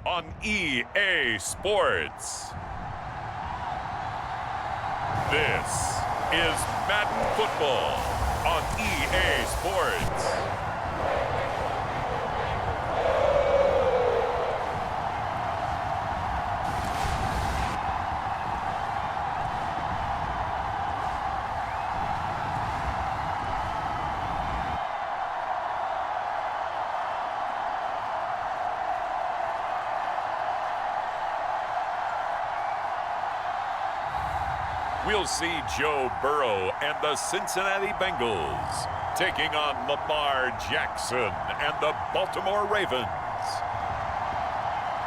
on EA Sports. This is Madden Football on EA Sports. We'll see Joe Burrow and the Cincinnati Bengals taking on Lamar Jackson and the Baltimore Ravens.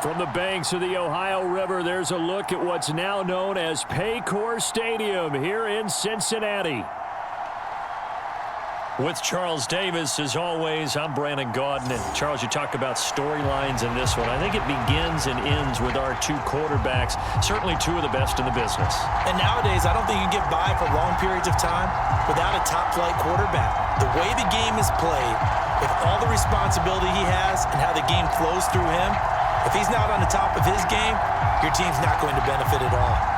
From the banks of the Ohio River, there's a look at what's now known as Paycor Stadium here in Cincinnati. With Charles Davis, as always, I'm Brandon Gaudin. And Charles, you talk about storylines in this one. I think it begins and ends with our two quarterbacks, certainly two of the best in the business. And nowadays, I don't think you can get by for long periods of time without a top-flight quarterback. The way the game is played, with all the responsibility he has and how the game flows through him, if he's not on the top of his game, your team's not going to benefit at all.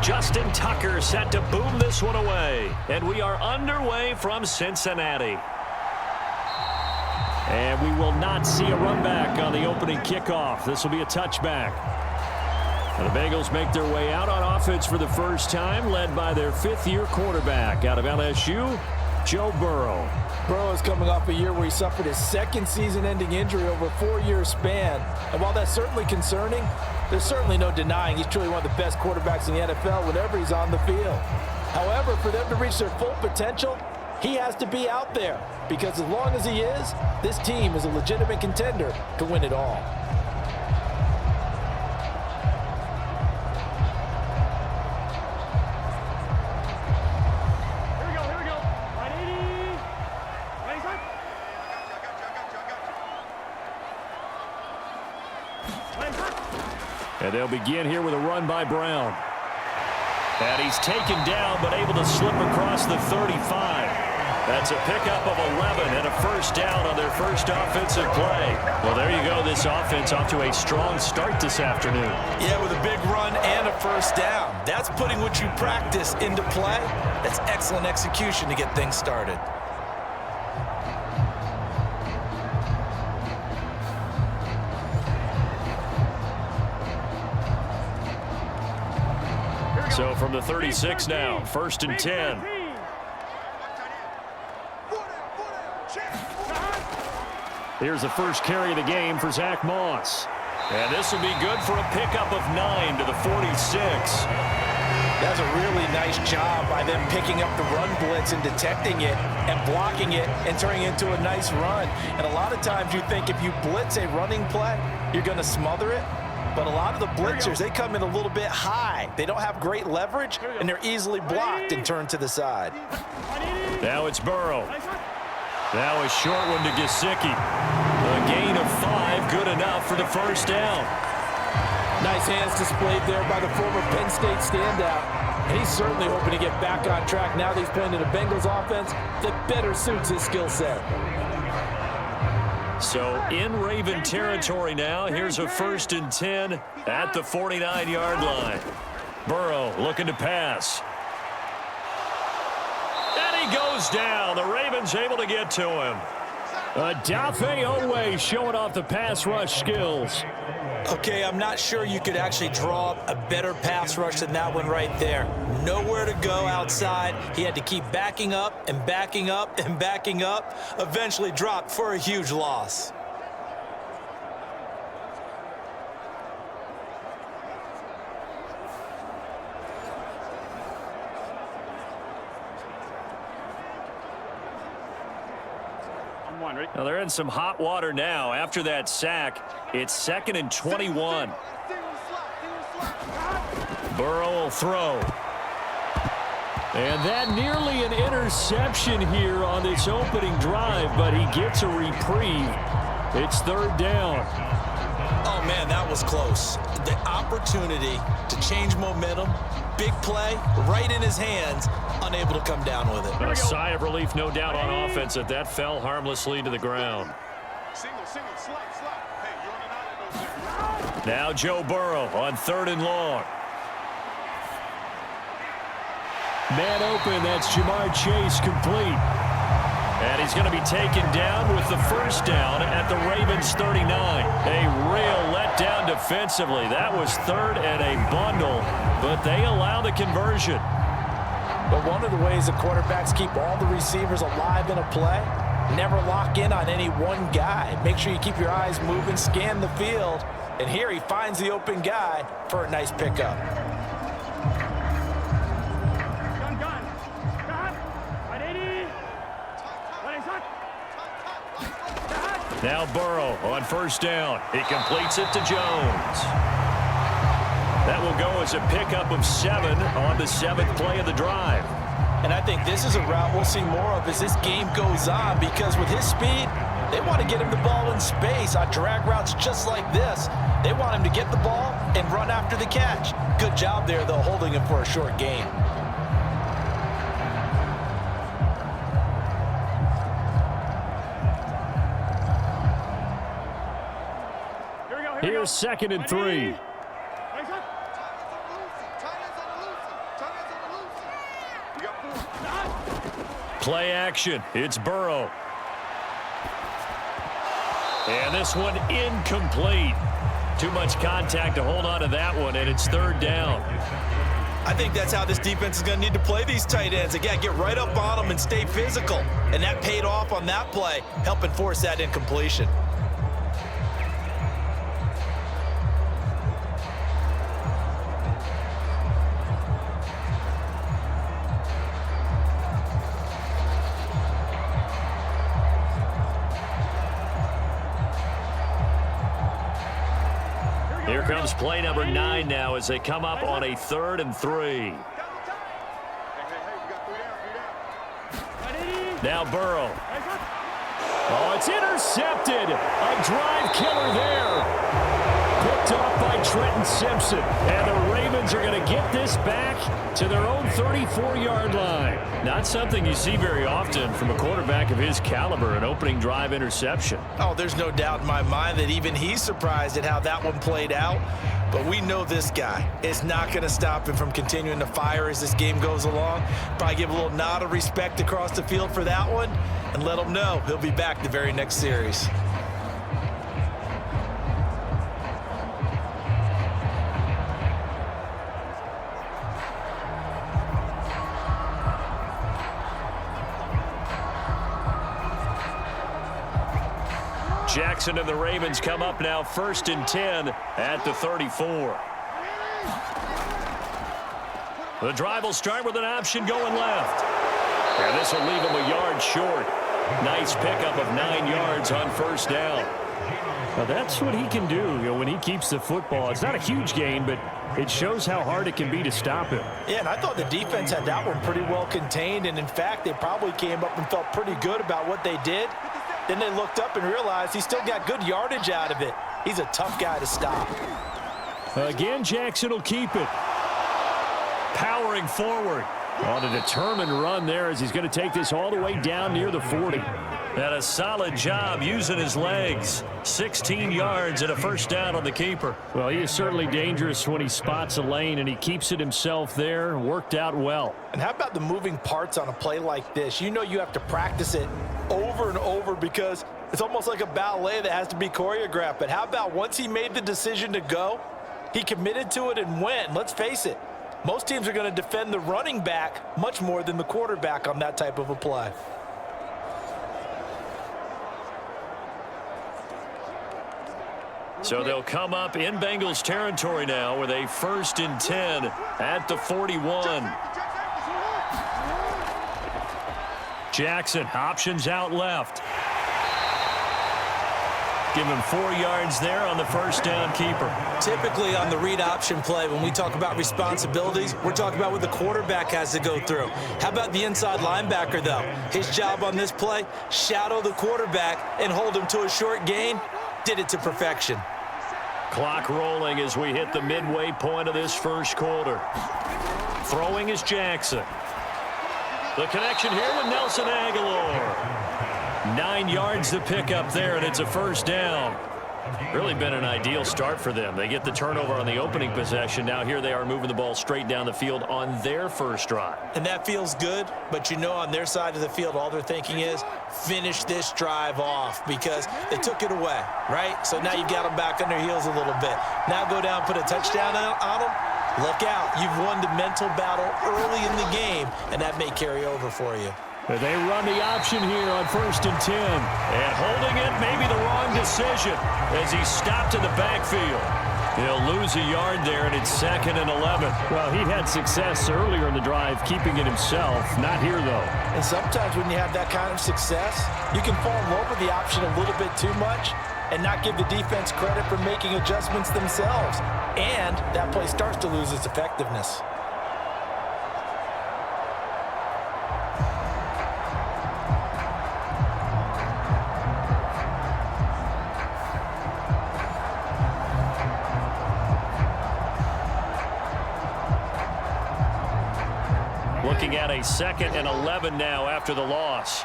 Justin Tucker set to boom this one away. And we are underway from Cincinnati. And we will not see a run back on the opening kickoff. This will be a touchback. And the Bengals make their way out on offense for the first time, led by their fifth-year quarterback out of LSU, Joe Burrow. Burrow is coming off a year where he suffered his second season-ending injury over a 4-year span. And while that's certainly concerning, there's certainly no denying he's truly one of the best quarterbacks in the NFL whenever he's on the field. However, for them to reach their full potential, he has to be out there. Because as long as he is, this team is a legitimate contender to win it all. And they'll begin here with a run by Brown. And he's taken down, but able to slip across the 35. That's a pickup of 11 and a first down on their first offensive play. Well, there you go. This offense off to a strong start this afternoon. Yeah, with a big run and a first down. That's putting what you practice into play. That's excellent execution to get things started. So from the 36 now, 1st and 10. Here's the first carry of the game for Zach Moss. And this will be good for a pickup of 9 to the 46. That's a really nice job by them picking up the run blitz and detecting it and blocking it and turning it into a nice run. And a lot of times you think if you blitz a running play, you're going to smother it. But a lot of the blitzers, they come in a little bit high. They don't have great leverage, and they're easily blocked and turned to the side. Now it's Burrow. Now a short one to Gesicki. A gain of 5, good enough for the first down. Nice hands displayed there by the former Penn State standout. And he's certainly hoping to get back on track now that he's playing in a Bengals offense that better suits his skill set. So in Raven territory now, here's a 1st and 10 at the 49-yard line. Burrow looking to pass. And he goes down. The Ravens able to get to him. Odafe Oweh showing off the pass rush skills. Okay, I'm not sure you could actually draw up a better pass rush than that one right there. Nowhere to go outside. He had to keep backing up and backing up and backing up. Eventually dropped for a huge loss. Now they're in some hot water now. After that sack, it's 2nd and 21. Burrow will throw. And that nearly an interception here on this opening drive, but he gets a reprieve. It's third down. Oh, man, that was close. The opportunity to change momentum, big play, right in his hands, unable to come down with it. A sigh of relief, no doubt, on offense that fell harmlessly to the ground. Now Joe Burrow on 3rd and long. Man open, that's Jamar Chase, complete. And he's going to be taken down with the first down at the Ravens 39. A real letdown defensively. That was 3rd and a bundle, but they allow the conversion. But one of the ways the quarterbacks keep all the receivers alive in a play, never lock in on any one guy. Make sure you keep your eyes moving, scan the field, and here he finds the open guy for a nice pickup. Now Burrow on first down. He completes it to Jones. That will go as a pickup of 7 on the 7th play of the drive. And I think this is a route we'll see more of as this game goes on, because with his speed, they want to get him the ball in space on drag routes just like this. They want him to get the ball and run after the catch. Good job there, though, holding him for a short gain. Here's 2nd and 3. Play action. It's Burrow. And this one incomplete. Too much contact to hold on to that one, and it's 3rd down. I think that's how this defense is going to need to play these tight ends. Again, get right up on them and stay physical. And that paid off on that play, helping force that incompletion. Here comes play number 9 now as they come up on a 3rd and 3. Now Burrow. Oh, it's intercepted. A drive killer there. Picked off by Trenton Simpson. And the Ravens are going to get this back to their own 34-yard line. Not something you see very often from a quarterback of his caliber, an opening drive interception. Oh, there's no doubt in my mind that even he's surprised at how that one played out. But we know this guy is not going to stop him from continuing to fire as this game goes along. Probably give a little nod of respect across the field for that one and let him know he'll be back the very next series. Jackson and the Ravens come up now 1st and 10 at the 34. The drive will start with an option going left. And this will leave him a yard short. Nice pickup of 9 yards on first down. Now that's what he can do, when he keeps the football. It's not a huge gain, but it shows how hard it can be to stop him. Yeah, and I thought the defense had that one pretty well contained. And in fact, they probably came up and felt pretty good about what they did. Then they looked up and realized he still got good yardage out of it. He's a tough guy to stop. Again, Jackson will keep it. Powering forward on a determined run there as he's going to take this all the way down near the 40. And a solid job using his legs. 16 yards and a first down on the keeper. Well, he is certainly dangerous when he spots a lane, and he keeps it himself there. Worked out well. And how about the moving parts on a play like this? You know you have to practice it over and over because it's almost like a ballet that has to be choreographed. But how about once he made the decision to go, he committed to it and went. Let's face it, most teams are going to defend the running back much more than the quarterback on that type of a play. So they'll come up in Bengals territory now with a 1st and 10 at the 41. Jackson options out left. Give him 4 yards there on the first down keeper. Typically on the read option play, when we talk about responsibilities, we're talking about what the quarterback has to go through. How about the inside linebacker, though? His job on this play, shadow the quarterback and hold him to a short gain. Did it to perfection. Clock rolling as we hit the midway point of this first quarter. Throwing is Jackson. The connection here with Nelson Aguilar. 9 yards to pick up there, and it's a first down. Really been an ideal start for them. They get the turnover on the opening possession. Now here they are moving the ball straight down the field on their first drive. And that feels good, but you know on their side of the field, all they're thinking is finish this drive off because they took it away, right? So now you got them back on their heels a little bit. Now go down, put a touchdown on them. Look out. You've won the mental battle early in the game, and that may carry over for you. They run the option here on 1st and 10. And holding it may be the wrong decision as he's stopped in the backfield. He'll lose a yard there, and it's 2nd and 11. Well, he had success earlier in the drive keeping it himself. Not here, though. And sometimes when you have that kind of success, you can fall in love with the option a little bit too much and not give the defense credit for making adjustments themselves. And that play starts to lose its effectiveness. Looking at a 2nd and 11 now after the loss.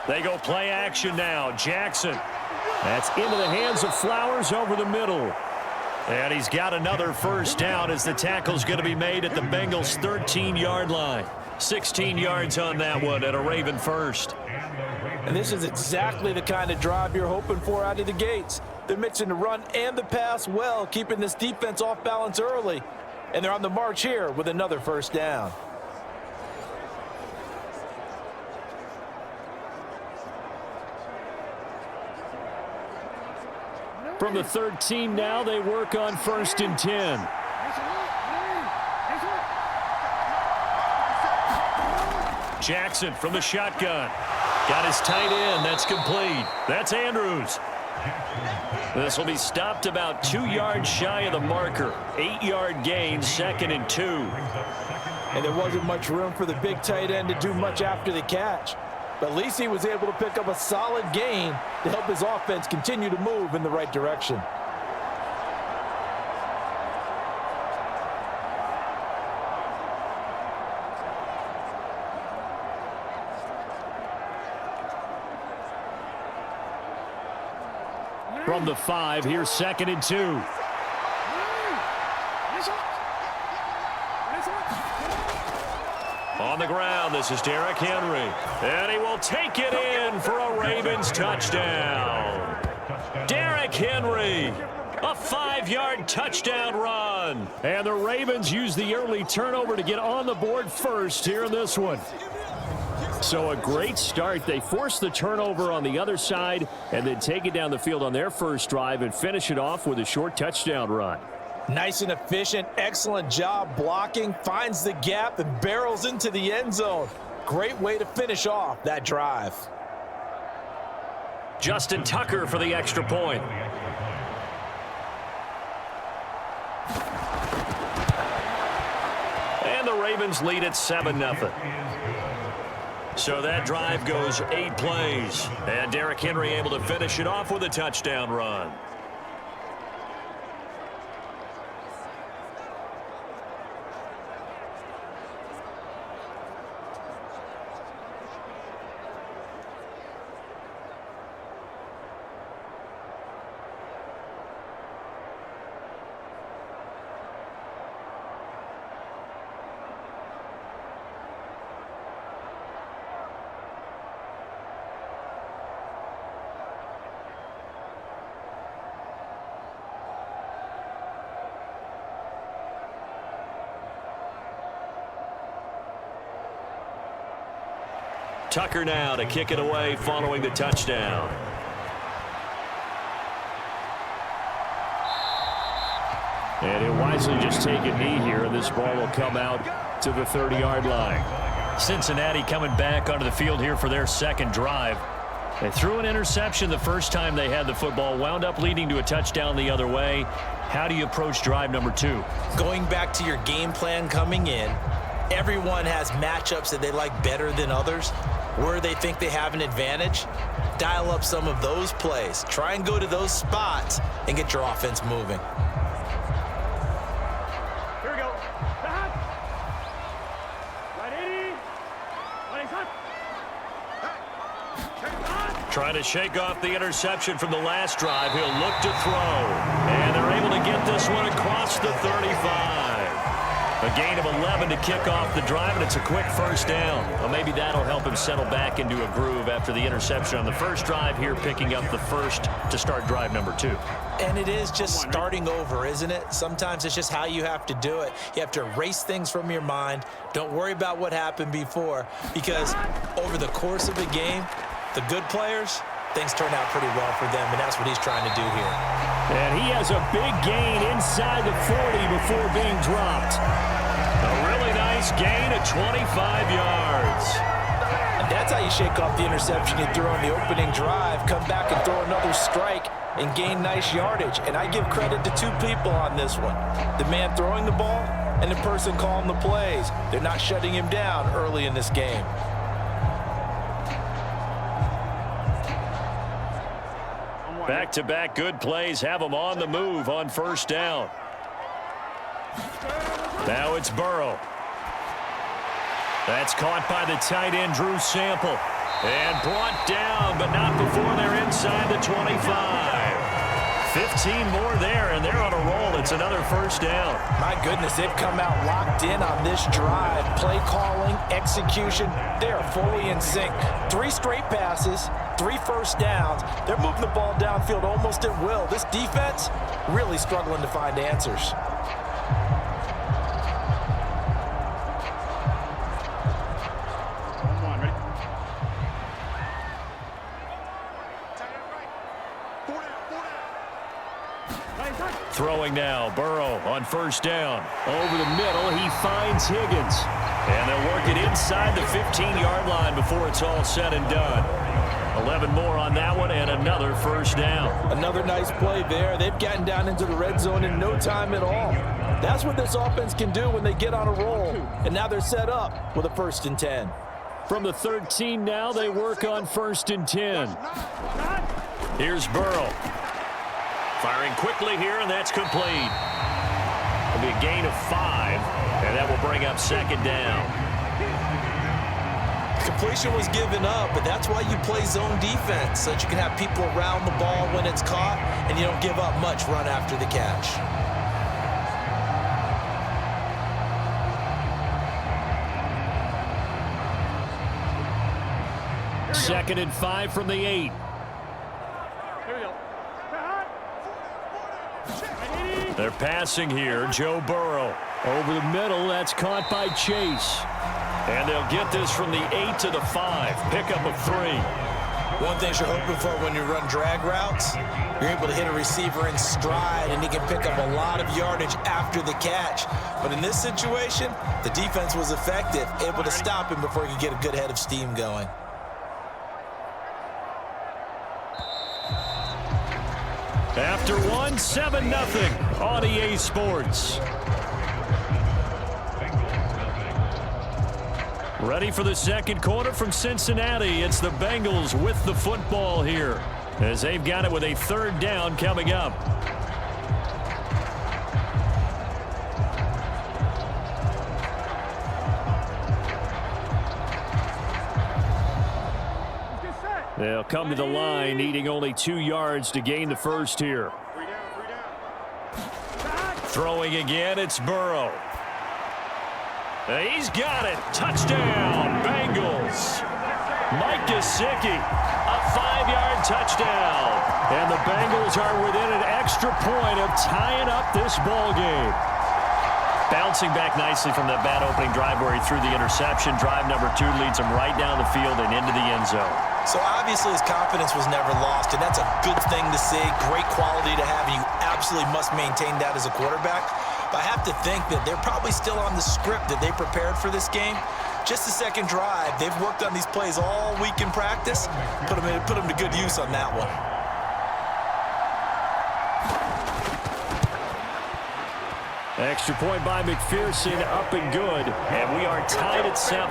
They go play action now. Jackson. That's into the hands of Flowers over the middle. And he's got another first down as the tackle's going to be made at the Bengals' 13-yard line. 16 yards on that one at a Raven first. And this is exactly the kind of drive you're hoping for out of the gates. They're mixing the run and the pass well, keeping this defense off balance early. And they're on the march here with another first down. From the 13 now, they work on 1st and 10. Jackson from the shotgun. Got his tight end. That's complete. That's Andrews. This will be stopped about 2 yards shy of the marker. 8-yard gain, 2nd and 2. And there wasn't much room for the big tight end to do much after the catch. But at least he was able to pick up a solid gain to help his offense continue to move in the right direction. From the 5, here's 2nd and 2. On the ground, this is Derrick Henry. And he will take it in for a Ravens touchdown. Derrick Henry, a 5-yard touchdown run. And the Ravens use the early turnover to get on the board first here in this one. So a great start. They force the turnover on the other side and then take it down the field on their first drive and finish it off with a short touchdown run. Nice and efficient, excellent job blocking, finds the gap and barrels into the end zone. Great way to finish off that drive. Justin Tucker for the extra point. And the Ravens lead at 7-0. So that drive goes 8 plays. And Derrick Henry able to finish it off with a touchdown run. Tucker now to kick it away following the touchdown. And he'll wisely just take a knee here, and this ball will come out to the 30-yard line. Cincinnati coming back onto the field here for their second drive. They threw an interception the first time they had the football, wound up leading to a touchdown the other way. How do you approach drive number 2? Going back to your game plan coming in, everyone has matchups that they like better than others. Where they think they have an advantage, dial up some of those plays. Try and go to those spots and get your offense moving. Here we go. Right 80. Right hot. Trying to shake off the interception from the last drive. He'll look to throw. And they're able to get this one across the 35. A gain of 11 to kick off the drive, and it's a quick first down. Well, maybe that'll help him settle back into a groove after the interception on the first drive here, picking up the first to start drive number 2. And it is just starting over, isn't it? Sometimes it's just how you have to do it. You have to erase things from your mind. Don't worry about what happened before, because over the course of a game, the good players, things turn out pretty well for them, and that's what he's trying to do here. And he has a big gain inside the 40 before being dropped. A really nice gain of 25 yards. And that's how you shake off the interception you threw on the opening drive, come back and throw another strike and gain nice yardage. And I give credit to 2 people on this one. The man throwing the ball and the person calling the plays. They're not shutting him down early in this game. Back-to-back good plays have them on the move on first down. Now it's Burrow. That's caught by the tight end, Drew Sample. And brought down, but not before they're inside the 25. 15 more there, and they're on a roll. It's another first down. My goodness, they've come out locked in on this drive. Play calling, execution, they are fully in sync. 3 straight passes, 3 first downs. They're moving the ball downfield almost at will. This defense really struggling to find answers. Throwing now, Burrow on first down. Over the middle, he finds Higgins. And they'll work it inside the 15-yard line before it's all said and done. 11 more on that one and another first down. Another nice play there. They've gotten down into the red zone in no time at all. That's what this offense can do when they get on a roll. And now they're set up with a 1st and 10. From the 13 now, they work on 1st and 10. Here's Burrow. Firing quickly here, and that's complete. It'll be a gain of 5, and that will bring up 2nd down. Completion was given up, but that's why you play zone defense, so that you can have people around the ball when it's caught, and you don't give up much run after the catch. Second and 5 from the 8. They're passing here. Joe Burrow. Over the middle, that's caught by Chase. And they'll get this from the 8 to the 5. Pickup of 3. One thing you're hoping for when you run drag routes, you're able to hit a receiver in stride, and he can pick up a lot of yardage after the catch. But in this situation, the defense was effective, able to stop him before he could get a good head of steam going. After 1, 7-0 on EA Sports. Ready for the second quarter from Cincinnati. It's the Bengals with the football here, as they've got it with a 3rd down coming up. They'll come to the line, needing only 2 yards to gain the first here. Throwing again, it's Burrow. He's got it. Touchdown, Bengals. Mike Gesicki, a 5-yard touchdown. And the Bengals are within an extra point of tying up this ball game. Bouncing back nicely from that bad opening drive where he threw the interception. Drive number 2 leads him right down the field and into the end zone. So obviously his confidence was never lost, and that's a good thing to see. Great quality to have, and you absolutely must maintain that as a quarterback. But I have to think that they're probably still on the script that they prepared for this game. just the second drive. They've worked on these plays all week in practice. Put them to good use on that one. Extra point by McPherson, up and good. And we are tied at 7.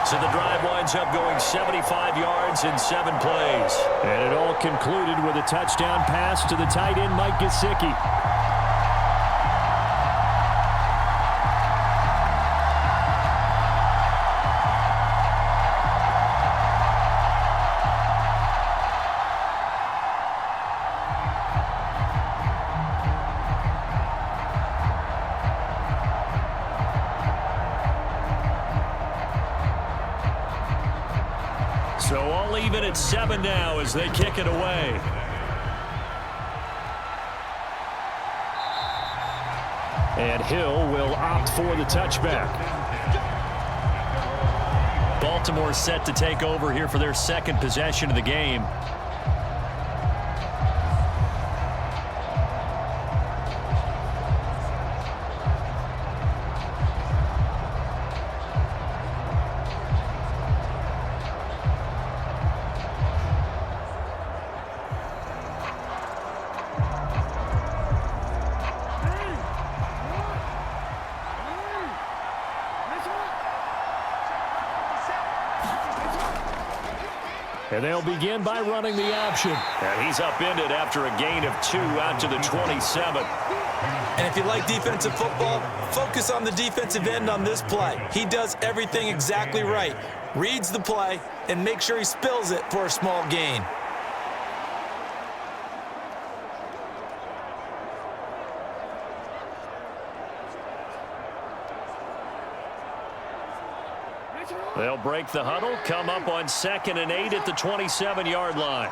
So the drive winds up going 75 yards in 7 plays. And it all concluded with a touchdown pass to the tight end, Mike Gesicki. So all even at 7 now as they kick it away. And Hill will opt for the touchback. Baltimore set to take over here for their second possession of the game. And they'll begin by running the option. And he's upended after a gain of 2 out to the 27. And if you like defensive football, focus on the defensive end on this play. He does everything exactly right. Reads the play and makes sure he spills it for a small gain. They'll break the huddle, come up on 2nd and 8 at the 27-yard line.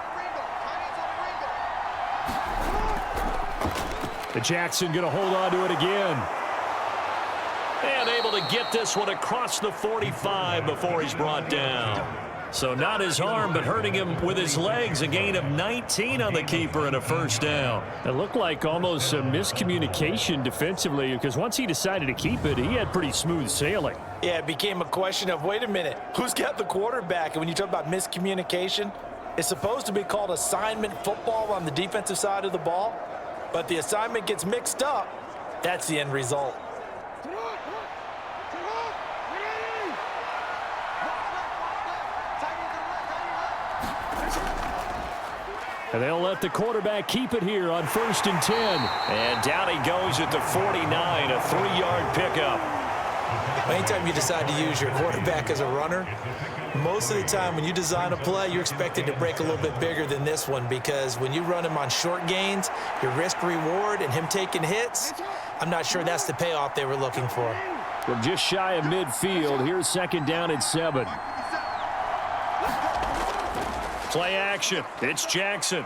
The Jackson going to hold on to it again. And able to get this one across the 45 before he's brought down. So not his arm, but hurting him with his legs. A gain of 19 on the keeper and a first down. It looked like almost a miscommunication defensively, because once he decided to keep it, he had pretty smooth sailing. Yeah, it became a question of, wait a minute, who's got the quarterback? And when you talk about miscommunication, it's supposed to be called assignment football on the defensive side of the ball. But the assignment gets mixed up. That's the end result. And they'll let the quarterback keep it here on 1st and 10. And down he goes at the 49, a 3-yard pickup. Anytime you decide to use your quarterback as a runner, most of the time when you design a play, you're expected to break a little bit bigger than this one, because when you run him on short gains, your risk-reward and him taking hits, I'm not sure that's the payoff they were looking for. From just shy of midfield, here's 2nd down and 7. Play action. It's Jackson.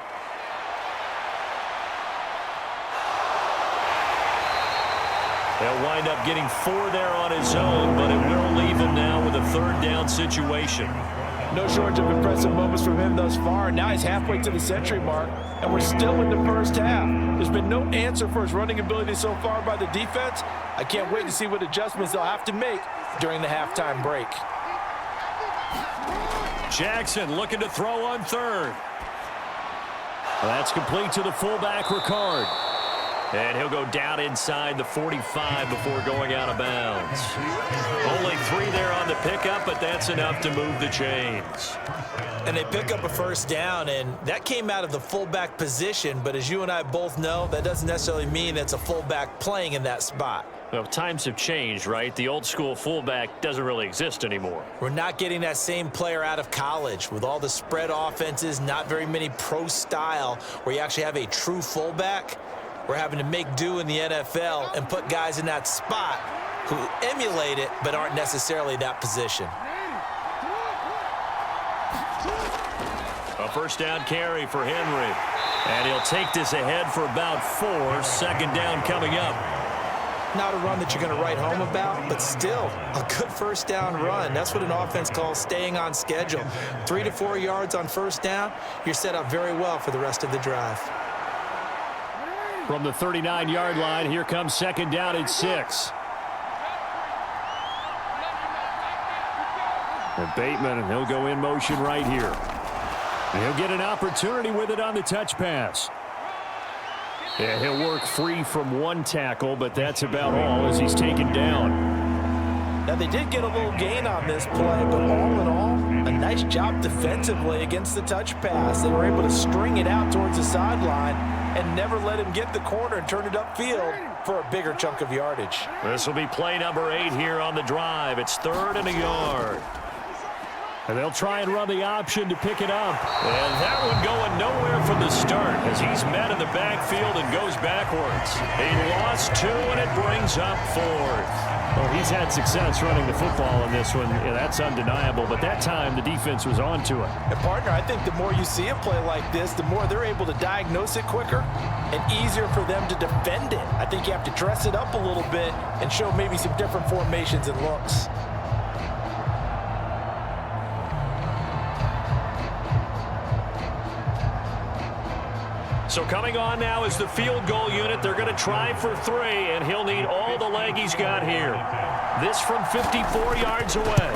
He'll wind up getting 4 there on his own, but it will leave him now with a 3rd down situation. No shortage of impressive moments from him thus far. Now he's halfway to the century mark, and we're still in the first half. There's been no answer for his running ability so far by the defense. I can't wait to see what adjustments they'll have to make during the halftime break. Jackson looking to throw on 3rd. That's complete to the fullback, Ricard. And he'll go down inside the 45 before going out of bounds. Only 3 there on the pickup, but that's enough to move the chains. And they pick up a first down, and that came out of the fullback position. But as you and I both know, that doesn't necessarily mean it's a fullback playing in that spot. Well, times have changed, right? The old school fullback doesn't really exist anymore. We're not getting that same player out of college with all the spread offenses, not very many pro style where you actually have a true fullback. We're having to make do in the NFL and put guys in that spot who emulate it but aren't necessarily that position. A first down carry for Henry. And he'll take this ahead for about 4. 2nd down coming up. Not a run that you're going to write home about, but still a good first down run. That's what an offense calls staying on schedule. 3 to 4 yards on first down, you're set up very well for the rest of the drive. From the 39-yard line, here comes 2nd down and 6. And Bateman, and he'll go in motion right here. And he'll get an opportunity with it on the touch pass. Yeah, he'll work free from one tackle, but that's about all as he's taken down. Now, they did get a little gain on this play, but all in all, a nice job defensively against the touch pass. They were able to string it out towards the sideline and never let him get the corner and turn it upfield for a bigger chunk of yardage. This will be play number 8 here on the drive. It's 3rd and a yard. And they'll try and run the option to pick it up. And that one going nowhere from the start as he's met in the backfield and goes backwards. He lost 2, and it brings up 4th. Well, he's had success running the football in this one. Yeah, that's undeniable. But that time, the defense was on to it. And, partner, I think the more you see a play like this, the more they're able to diagnose it quicker and easier for them to defend it. I think you have to dress it up a little bit and show maybe some different formations and looks. So coming on now is the field goal unit. They're going to try for 3, and he'll need all the leg he's got here. This from 54 yards away.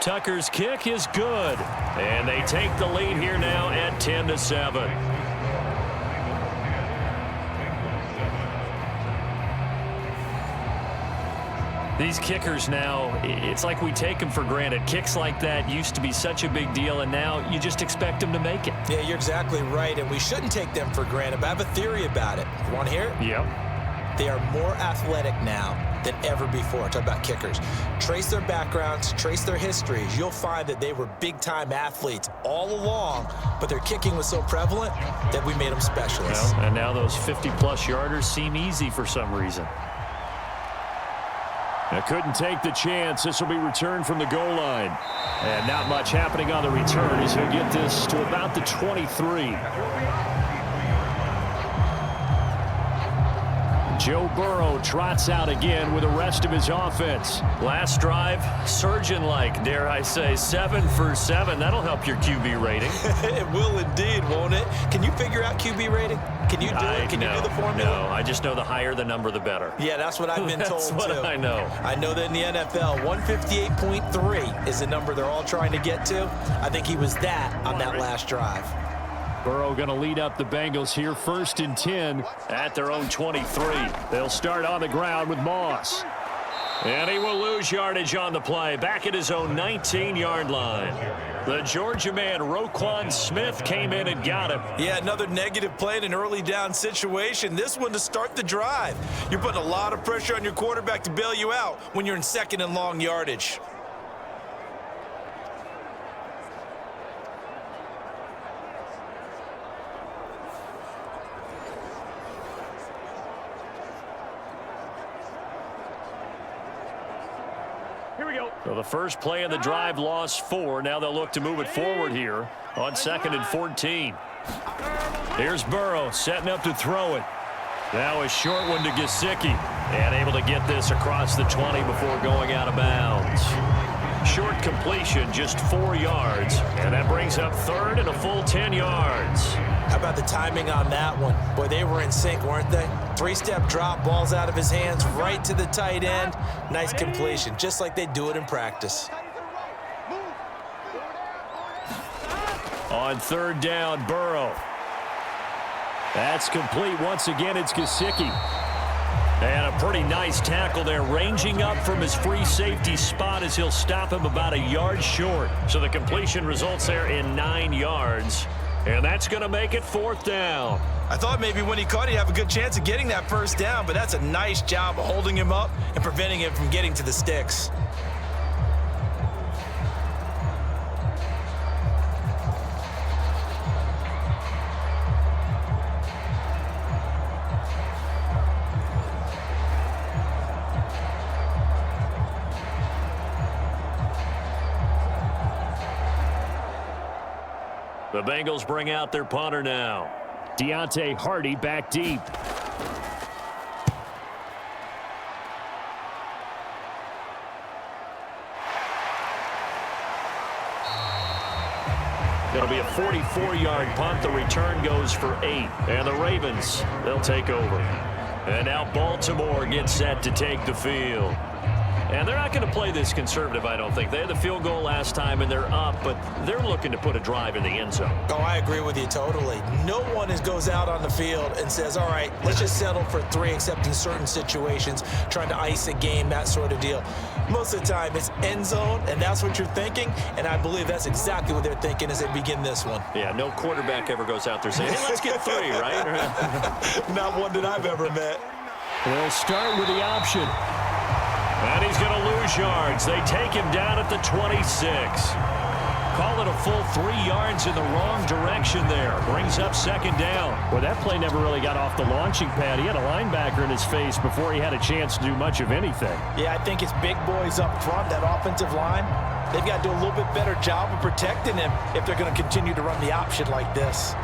Tucker's kick is good, and they take the lead here now at 10-7. These kickers now, it's like we take them for granted. Kicks like that used to be such a big deal, and now you just expect them to make it. Yeah, you're exactly right, and we shouldn't take them for granted. But I have a theory about it. You want to hear it? Yep. They are more athletic now than ever before. Talk about kickers. Trace their backgrounds, trace their histories. You'll find that they were big-time athletes all along, but their kicking was so prevalent that we made them specialists. Well, and now those 50-plus yarders seem easy for some reason. Couldn't take the chance. This will be returned from the goal line. And not much happening on the return as he'll get this to about the 23. Joe Burrow trots out again with the rest of his offense. Last drive, surgeon-like, dare I say, 7 for 7. That'll help your QB rating. It will indeed, won't it? Can you figure out QB rating? Can you do it? Can you do the formula? No, I just know the higher the number, the better. Yeah, that's what I've been told, That's what too. I know. I know that in the NFL, 158.3 is the number they're all trying to get to. I think he was that on that last drive. Burrow going to lead up the Bengals here, 1st and 10 at their own 23. They'll start on the ground with Moss. And he will lose yardage on the play, back at his own 19-yard line. The Georgia man, Roquan Smith, came in and got him. Yeah, another negative play in an early down situation. This one to start the drive. You're putting a lot of pressure on your quarterback to bail you out when you're in 2nd and long yardage. Here we go. So the first play of the drive lost 4. Now they'll look to move it forward here on 2nd and 14. Here's Burrow setting up to throw it. Now a short one to Gesicki. And able to get this across the 20 before going out of bounds. Short completion, just 4 yards. And that brings up 3rd and a full 10 yards. How about the timing on that one? Boy, they were in sync, weren't they? 3-step drop, balls out of his hands, right to the tight end. Nice completion, just like they do it in practice. On 3rd down, Burrow. That's complete. Once again, it's Gesicki. And a pretty nice tackle there, ranging up from his free safety spot as he'll stop him about a yard short. So the completion results there in 9 yards. And that's going to make it 4th down. I thought maybe when he caught it, he'd have a good chance of getting that 1st down, but that's a nice job of holding him up and preventing him from getting to the sticks. The Bengals bring out their punter now. Deontay Hardy back deep. It'll be a 44-yard punt. The return goes for 8. And the Ravens, they'll take over. And now Baltimore gets set to take the field. And they're not going to play this conservative, I don't think. They had the field goal last time, and they're up, but they're looking to put a drive in the end zone. Oh, I agree with you totally. No one goes out on the field and says, all right, let's just settle for 3, except in certain situations, trying to ice a game, that sort of deal. Most of the time, it's end zone, and that's what you're thinking, and I believe that's exactly what they're thinking as they begin this one. Yeah, no quarterback ever goes out there saying, hey, let's get 3, right? Not one that I've ever met. They'll start with the option. And he's going to lose yards. They take him down at the 26. Call it a full 3 yards in the wrong direction there. Brings up second down. Well, that play never really got off the launching pad. He had a linebacker in his face before he had a chance to do much of anything. Yeah, I think it's big boys up front, that offensive line. They've got to do a little bit better job of protecting him if they're going to continue to run the option like this.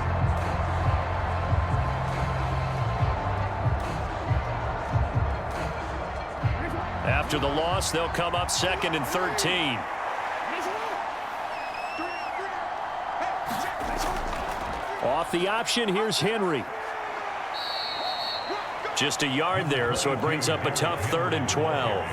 After the loss, they'll come up 2nd and 13. Off the option, here's Henry. Just a yard there, so it brings up a tough 3rd and 12.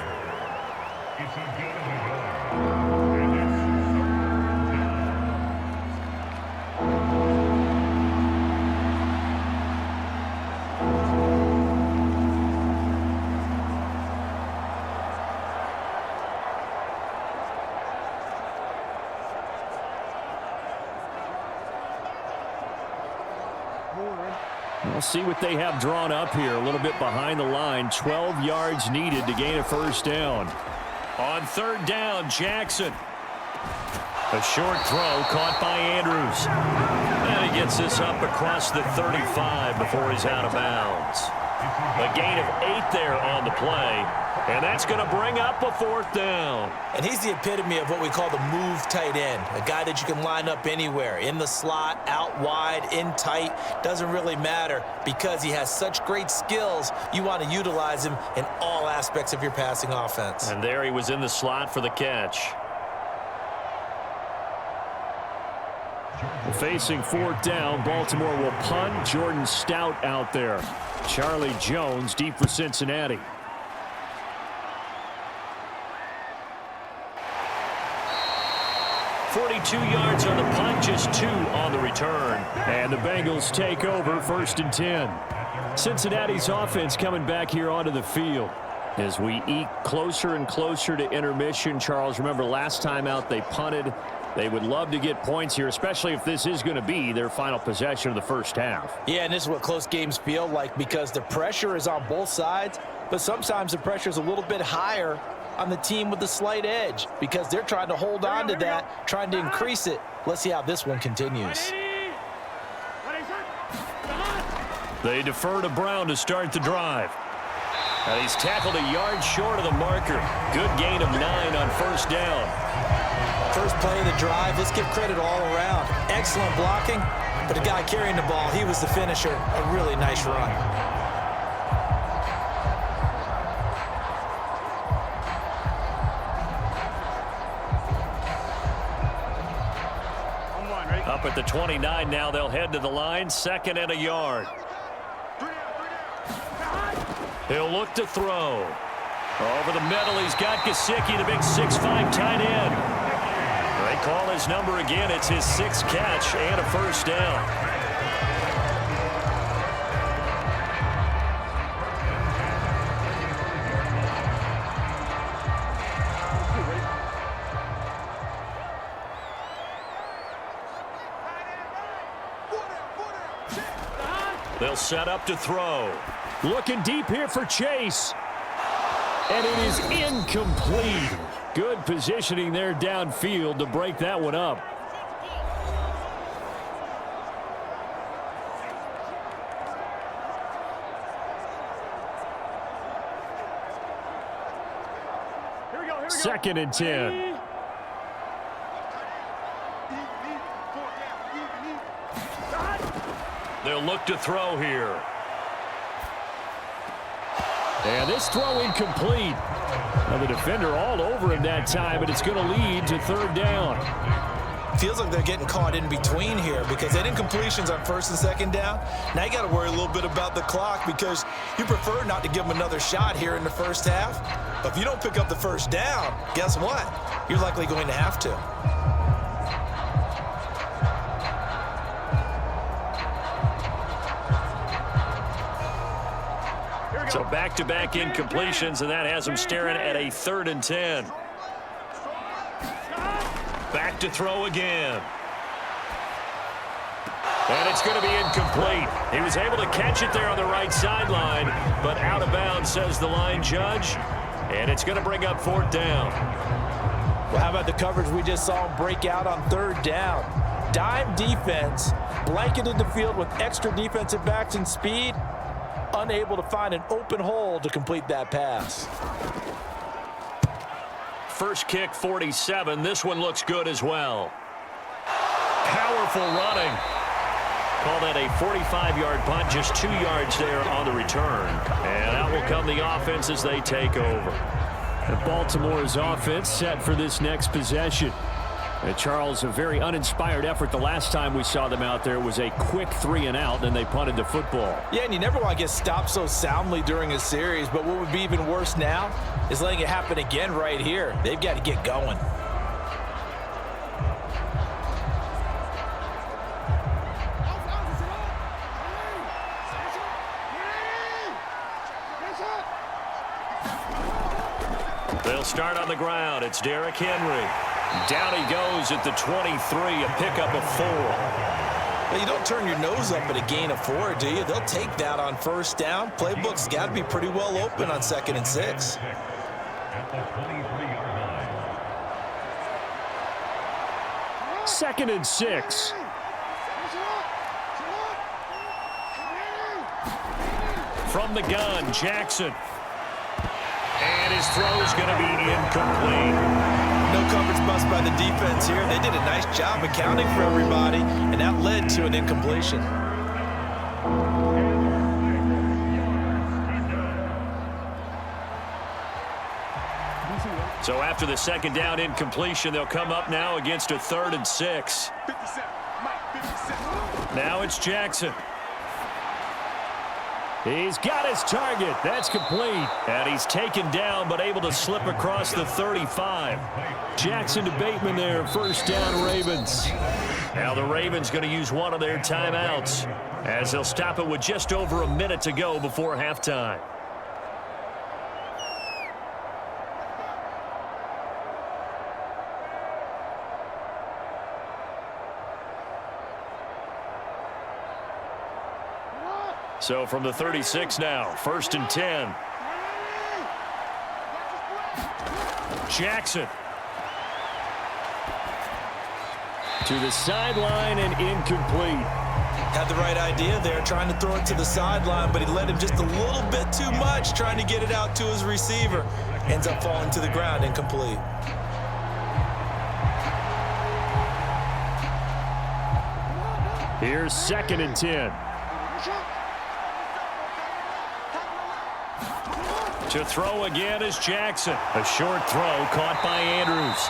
We'll see what they have drawn up here. A little bit behind the line. 12 yards needed to gain a first down. On 3rd down, Jackson. A short throw caught by Andrews. And he gets this up across the 35 before he's out of bounds. A gain of 8 there on the play. And that's going to bring up a 4th down. And he's the epitome of what we call the move tight end, a guy that you can line up anywhere, in the slot, out wide, in tight, doesn't really matter because he has such great skills. You want to utilize him in all aspects of your passing offense. And there he was in the slot for the catch. Facing 4th down, Baltimore will punt. Jordan Stout out there. Charlie Jones deep for Cincinnati. 42 yards on the punt, just 2 on the return. And the Bengals take over 1st and 10. Cincinnati's offense coming back here onto the field. As we eke closer and closer to intermission, Charles, remember last time out they punted. They would love to get points here, especially if this is going to be their final possession of the first half. Yeah, and this is what close games feel like because the pressure is on both sides, but sometimes the pressure is a little bit higher on the team with the slight edge because they're trying to hold on to that, trying to increase it. Let's see how this one continues. They defer to Brown to start the drive. And he's tackled a yard short of the marker. Good gain of 9 on 1st down. First play of the drive, let's give credit all around. Excellent blocking, but the guy carrying the ball, he was the finisher. A really nice run. Up at the 29 now, they'll head to the line, 2nd and a yard. He'll look to throw. Over the middle, he's got Gesicki, the big 6'5" tight end. They call his number again. It's his 6th catch and a first down. They'll set up to throw. Looking deep here for Chase. And it is incomplete. Good positioning there downfield to break that one up. Here we go. 2nd and 10. They'll look to throw here. And this throw incomplete. Now the defender all over him that time, but it's going to lead to 3rd down. Feels like they're getting caught in between here because they did incompletions on first and second down. Now you got to worry a little bit about the clock because you prefer not to give them another shot here in the first half. But if you don't pick up the first down, guess what? You're likely going to have to. So back-to-back incompletions, and that has them staring at a 3rd and 10. Back to throw again. And it's going to be incomplete. He was able to catch it there on the right sideline, but out of bounds, says the line judge. And it's going to bring up 4th down. Well, how about the coverage we just saw him break out on 3rd down? Dime defense, blanketed the field with extra defensive backs and speed, unable to find an open hole to complete that pass. First kick, 47. This one looks good as well. Powerful running. Call that a 45-yard punt, just 2 yards there on the return. And out will come the offense as they take over. And Baltimore's offense set for this next possession. Charles, a very uninspired effort. The last time we saw them out there was a quick 3-and-out, and they punted the football. Yeah, and you never want to get stopped so soundly during a series, but what would be even worse now is letting it happen again right here. They've got to get going. They'll start on the ground. It's Derrick Henry. Down he goes at the 23, a pickup of 4. Well, you don't turn your nose up at a gain of 4, do you? They'll take that on first down. Playbook's got to be pretty well open on 2nd and 6. Second and 6. From the gun, Jackson. And his throw's going to be incomplete. No coverage bust by the defense here. They did a nice job accounting for everybody, and that led to an incompletion. So after the second down incompletion, they'll come up now against a 3rd and 6. Now it's Jackson. He's got his target. That's complete. And he's taken down, but able to slip across the 35. Jackson to Bateman there. 1st down, Ravens. Now the Ravens going to use one of their timeouts as they'll stop it with just over a minute to go before halftime. So from the 36 now, 1st and 10. Jackson. To the sideline and incomplete. Had the right idea there, trying to throw it to the sideline, but he led him just a little bit too much, trying to get it out to his receiver. Ends up falling to the ground, incomplete. Here's 2nd and 10. To throw again is Jackson. A short throw caught by Andrews.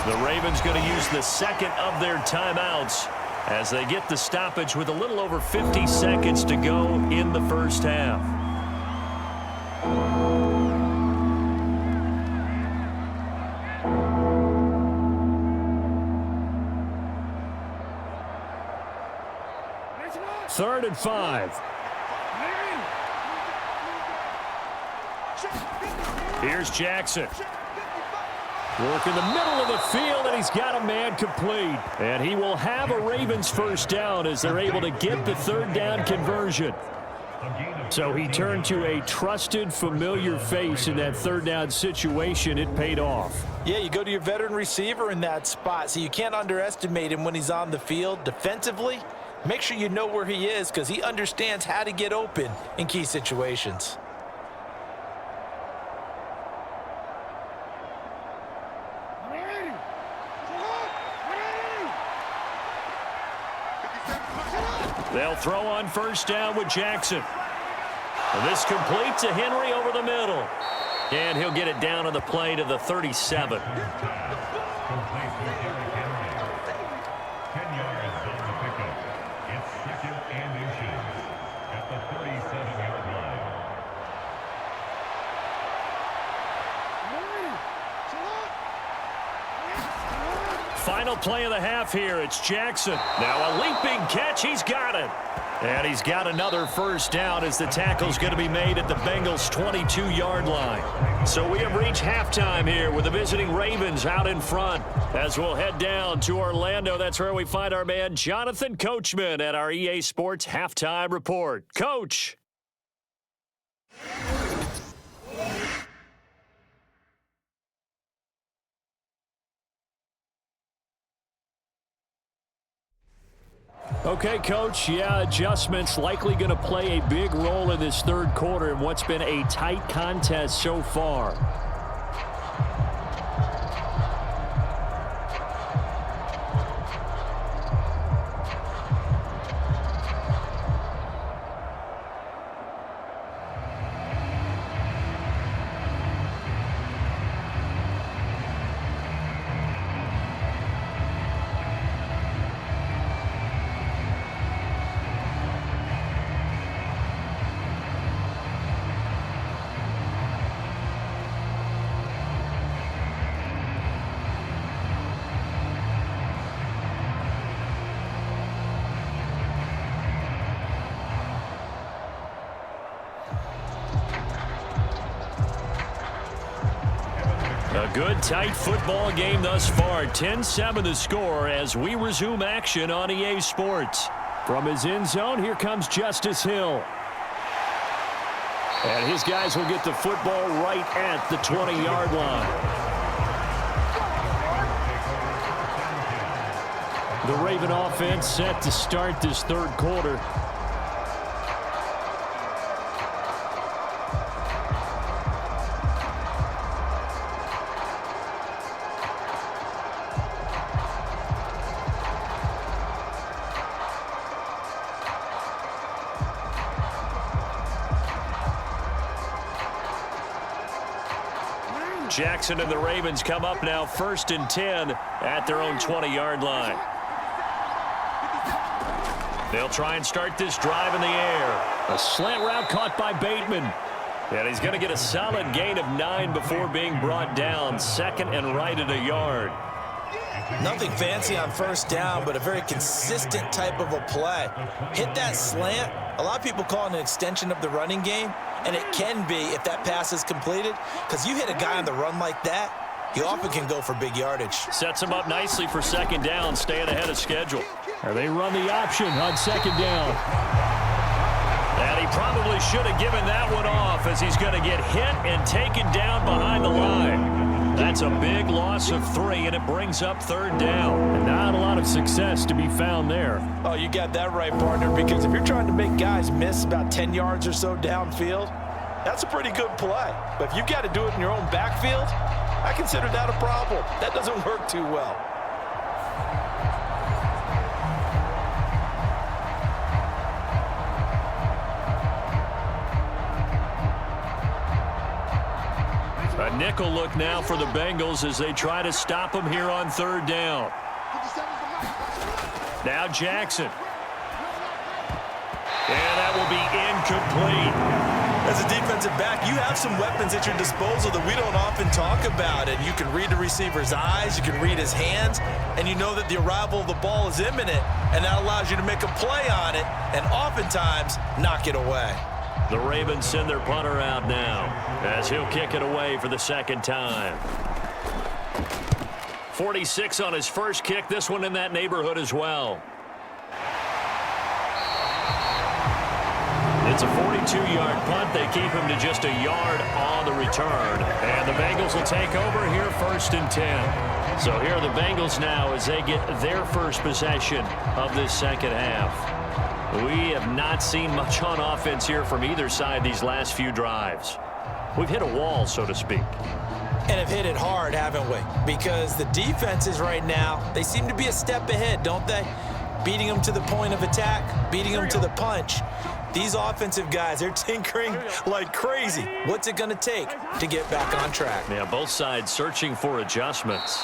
The Ravens going to use the second of their timeouts as they get the stoppage with a little over 50 seconds to go in the first half. Third and 5. Here's Jackson. Work in the middle of the field, and he's got a man complete. And he will have a Ravens 1st down as they're able to get the 3rd down conversion. So he turned to a trusted, familiar face in that 3rd down situation. It paid off. Yeah, you go to your veteran receiver in that spot, so you can't underestimate him when he's on the field. Defensively, make sure you know where he is because he understands how to get open in key situations. They'll throw on 1st down with Jackson. And this complete to Henry over the middle. And he'll get it down on the play to the 37. 10 yards on the pickup. It's 2nd and inches at the 37-yard line. Final play of the half here. It's Jackson. Now a leaping catch. He's got it. And he's got another first down as the tackle's going to be made at the Bengals' 22-yard line. So we have reached halftime here with the visiting Ravens out in front. As we'll head down to Orlando, that's where we find our man Jonathan Coachman at our EA Sports Halftime Report. Coach. Okay, Coach, adjustments likely going to play a big role in this third quarter in what's been a tight contest so far. A good, tight football game thus far. 10-7 the score as we resume action on EA Sports. From his end zone, here comes Justice Hill. And his guys will get the football right at the 20-yard line. The Raven offense set to start this third quarter. Jackson and the Ravens come up now 1st and 10 at their own 20-yard line. They'll try and start this drive in the air. A slant route caught by Bateman. And he's going to get a solid gain of 9 before being brought down. 2nd and right at a yard. Nothing fancy on first down, but a very consistent type of a play. Hit that slant. A lot of people call it an extension of the running game, and it can be if that pass is completed, because you hit a guy on the run like that, he often can go for big yardage. Sets him up nicely for 2nd down, staying ahead of schedule. Or they run the option on 2nd down. And he probably should have given that one off as he's going to get hit and taken down behind the line. That's a big loss of 3, and it brings up 3rd down. And not a lot of success to be found there. Oh, you got that right, partner, because if you're trying to make guys miss about 10 yards or so downfield, that's a pretty good play. But if you've got to do it in your own backfield, I consider that a problem. That doesn't work too well. A nickel look now for the Bengals as they try to stop him here on 3rd down. Now Jackson. And that will be incomplete. As a defensive back, you have some weapons at your disposal that we don't often talk about. And you can read the receiver's eyes, you can read his hands, and you know that the arrival of the ball is imminent, and that allows you to make a play on it and oftentimes knock it away. The Ravens send their punter out now as he'll kick it away for the 2nd time. 46 on his first kick, this one in that neighborhood as well. It's a 42-yard punt. They keep him to just a yard on the return. And the Bengals will take over here 1st and 10. So here are the Bengals now as they get their first possession of this 2nd half. We have not seen much on offense here from either side these last few drives. We've hit a wall, so to speak. And have hit it hard, haven't we? Because the defenses right now, they seem to be a step ahead, don't they? Beating them to the point of attack, beating them to the punch. These offensive guys, they're tinkering like crazy. What's it going to take to get back on track? Yeah, both sides searching for adjustments.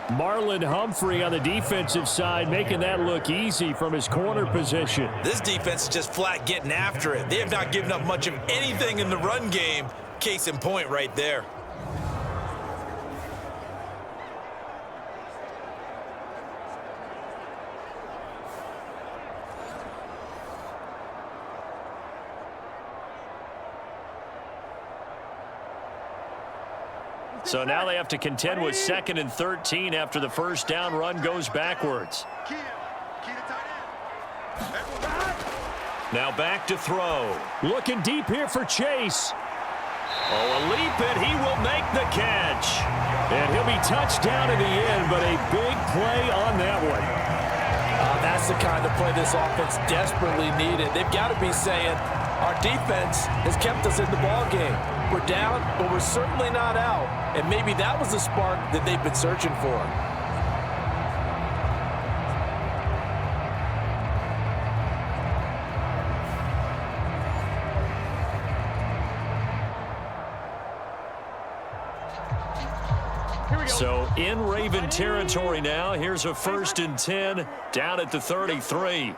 Marlon Humphrey on the defensive side making that look easy from his corner position. This defense is just flat getting after it. They have not given up much of anything in the run game. Case in point right there. So now they have to contend with 2nd and 13 after the first down run goes backwards. Now back to throw. Looking deep here for Chase. Oh, a leap, and he will make the catch. And he'll be touched down in the end, but a big play on that one. That's the kind of play this offense desperately needed. They've got to be saying, our defense has kept us in the ball game. We're down, but we're certainly not out. And maybe that was the spark that they've been searching for. So in Raven territory now. Here's a 1st and 10 down at the 33.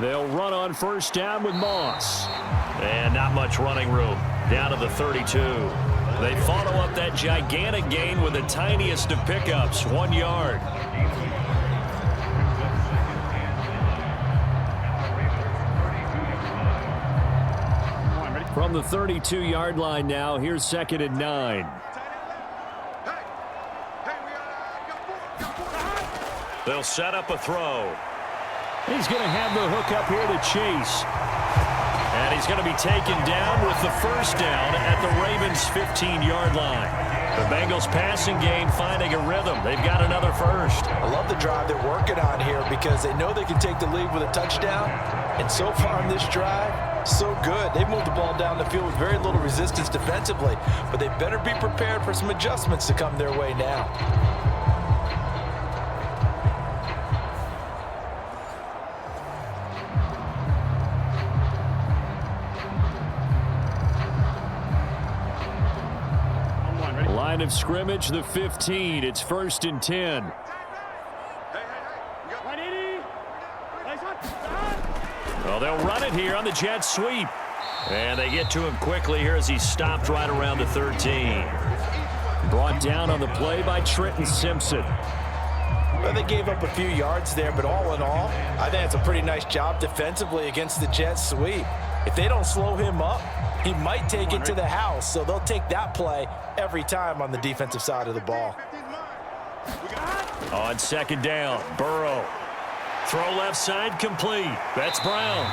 They'll run on first down with Moss. And not much running room. Down to the 32. They follow up that gigantic gain with the tiniest of pickups, 1 yard. From the 32-yard line now, here's 2nd and 9. They'll set up a throw. He's going to have the hook up here to Chase. And he's going to be taken down with the first down at the Ravens' 15-yard line. The Bengals passing game finding a rhythm. They've got another first. I love the drive they're working on here because they know they can take the lead with a touchdown. And so far on this drive, so good. They've moved the ball down the field with very little resistance defensively. But they better be prepared for some adjustments to come their way now. Line of scrimmage, the 15. It's 1st and 10. Well, they'll run it here on the jet sweep. And they get to him quickly here as he stopped right around the 13. Brought down on the play by Trenton Simpson. Well, they gave up a few yards there, but all in all, I think that's a pretty nice job defensively against the jet sweep. If they don't slow him up, he might take it to the house, so they'll take that play every time on the defensive side of the ball. On 2nd down, Burrow. Throw left side complete. That's Brown.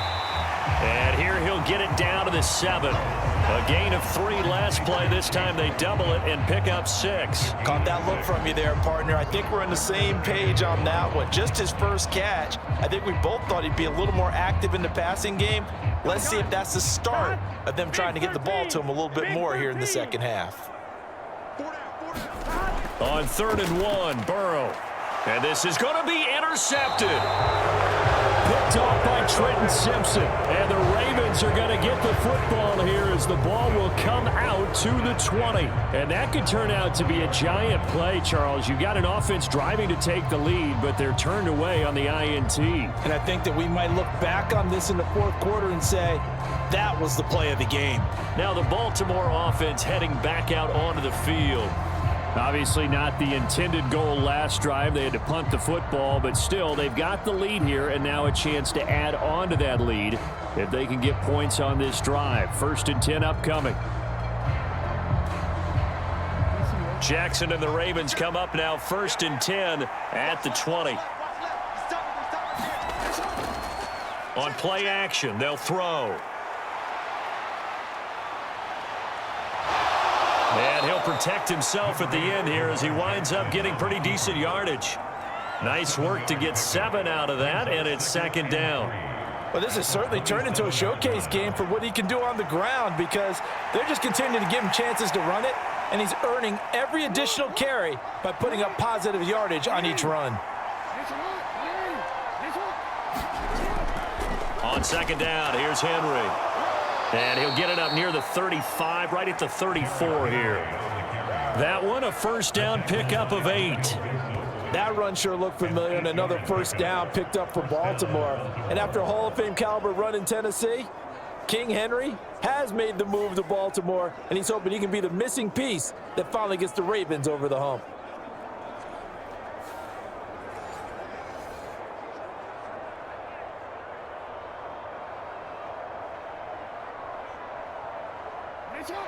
And here he'll get it down to the 7. A gain of 3 last play. This time they double it and pick up 6. Caught that look from you there, partner. I think we're on the same page on that one. Just his first catch. I think we both thought he'd be a little more active in the passing game. Let's see if that's the start of them trying to get the ball to him a little bit more here in the second half. On 3rd and 1, Burrow. And this is going to be intercepted. Picked off by Trenton Simpson. And the Ravens are going to get the football here as the ball will come out to the 20. And that could turn out to be a giant play, Charles. You got an offense driving to take the lead, but they're turned away on the INT. And I think that we might look back on this in the 4th quarter and say, that was the play of the game. Now the Baltimore offense heading back out onto the field. Obviously not the intended goal last drive. They had to punt the football, but still they've got the lead here and now a chance to add on to that lead if they can get points on this drive. 1st and 10 upcoming. Jackson and the Ravens come up now 1st and 10 at the 20. On play action, they'll throw. And he'll protect himself at the end here as he winds up getting pretty decent yardage. Nice work to get 7 out of that, and it's 2nd down. Well, this has certainly turned into a showcase game for what he can do on the ground because they're just continuing to give him chances to run it, and he's earning every additional carry by putting up positive yardage on each run. On 2nd down, here's Henry. And he'll get it up near the 35, right at the 34 here. That one, a first down pickup of 8. That run sure looked familiar, and another first down picked up for Baltimore. And after a Hall of Fame caliber run in Tennessee, King Henry has made the move to Baltimore, and he's hoping he can be the missing piece that finally gets the Ravens over the hump.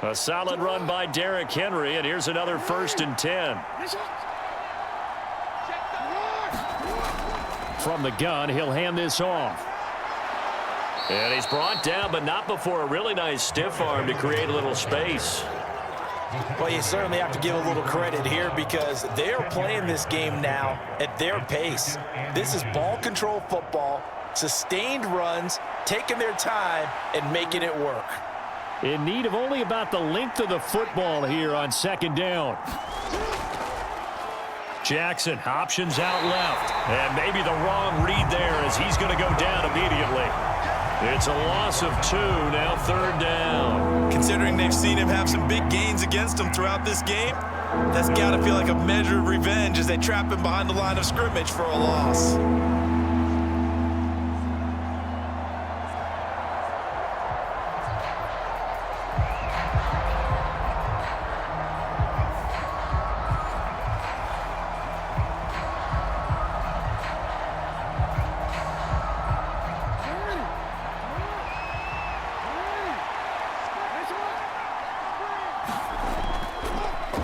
A solid run by Derrick Henry, and here's another 1st and 10. From the gun, he'll hand this off. And he's brought down, but not before a really nice stiff arm to create a little space. Well, you certainly have to give a little credit here because they're playing this game now at their pace. This is ball control football, sustained runs, taking their time, and making it work. In need of only about the length of the football here on 2nd down. Jackson options out left. And maybe the wrong read there as he's going to go down immediately. It's a loss of 2, now 3rd down. Considering they've seen him have some big gains against him throughout this game, that's got to feel like a measure of revenge as they trap him behind the line of scrimmage for a loss.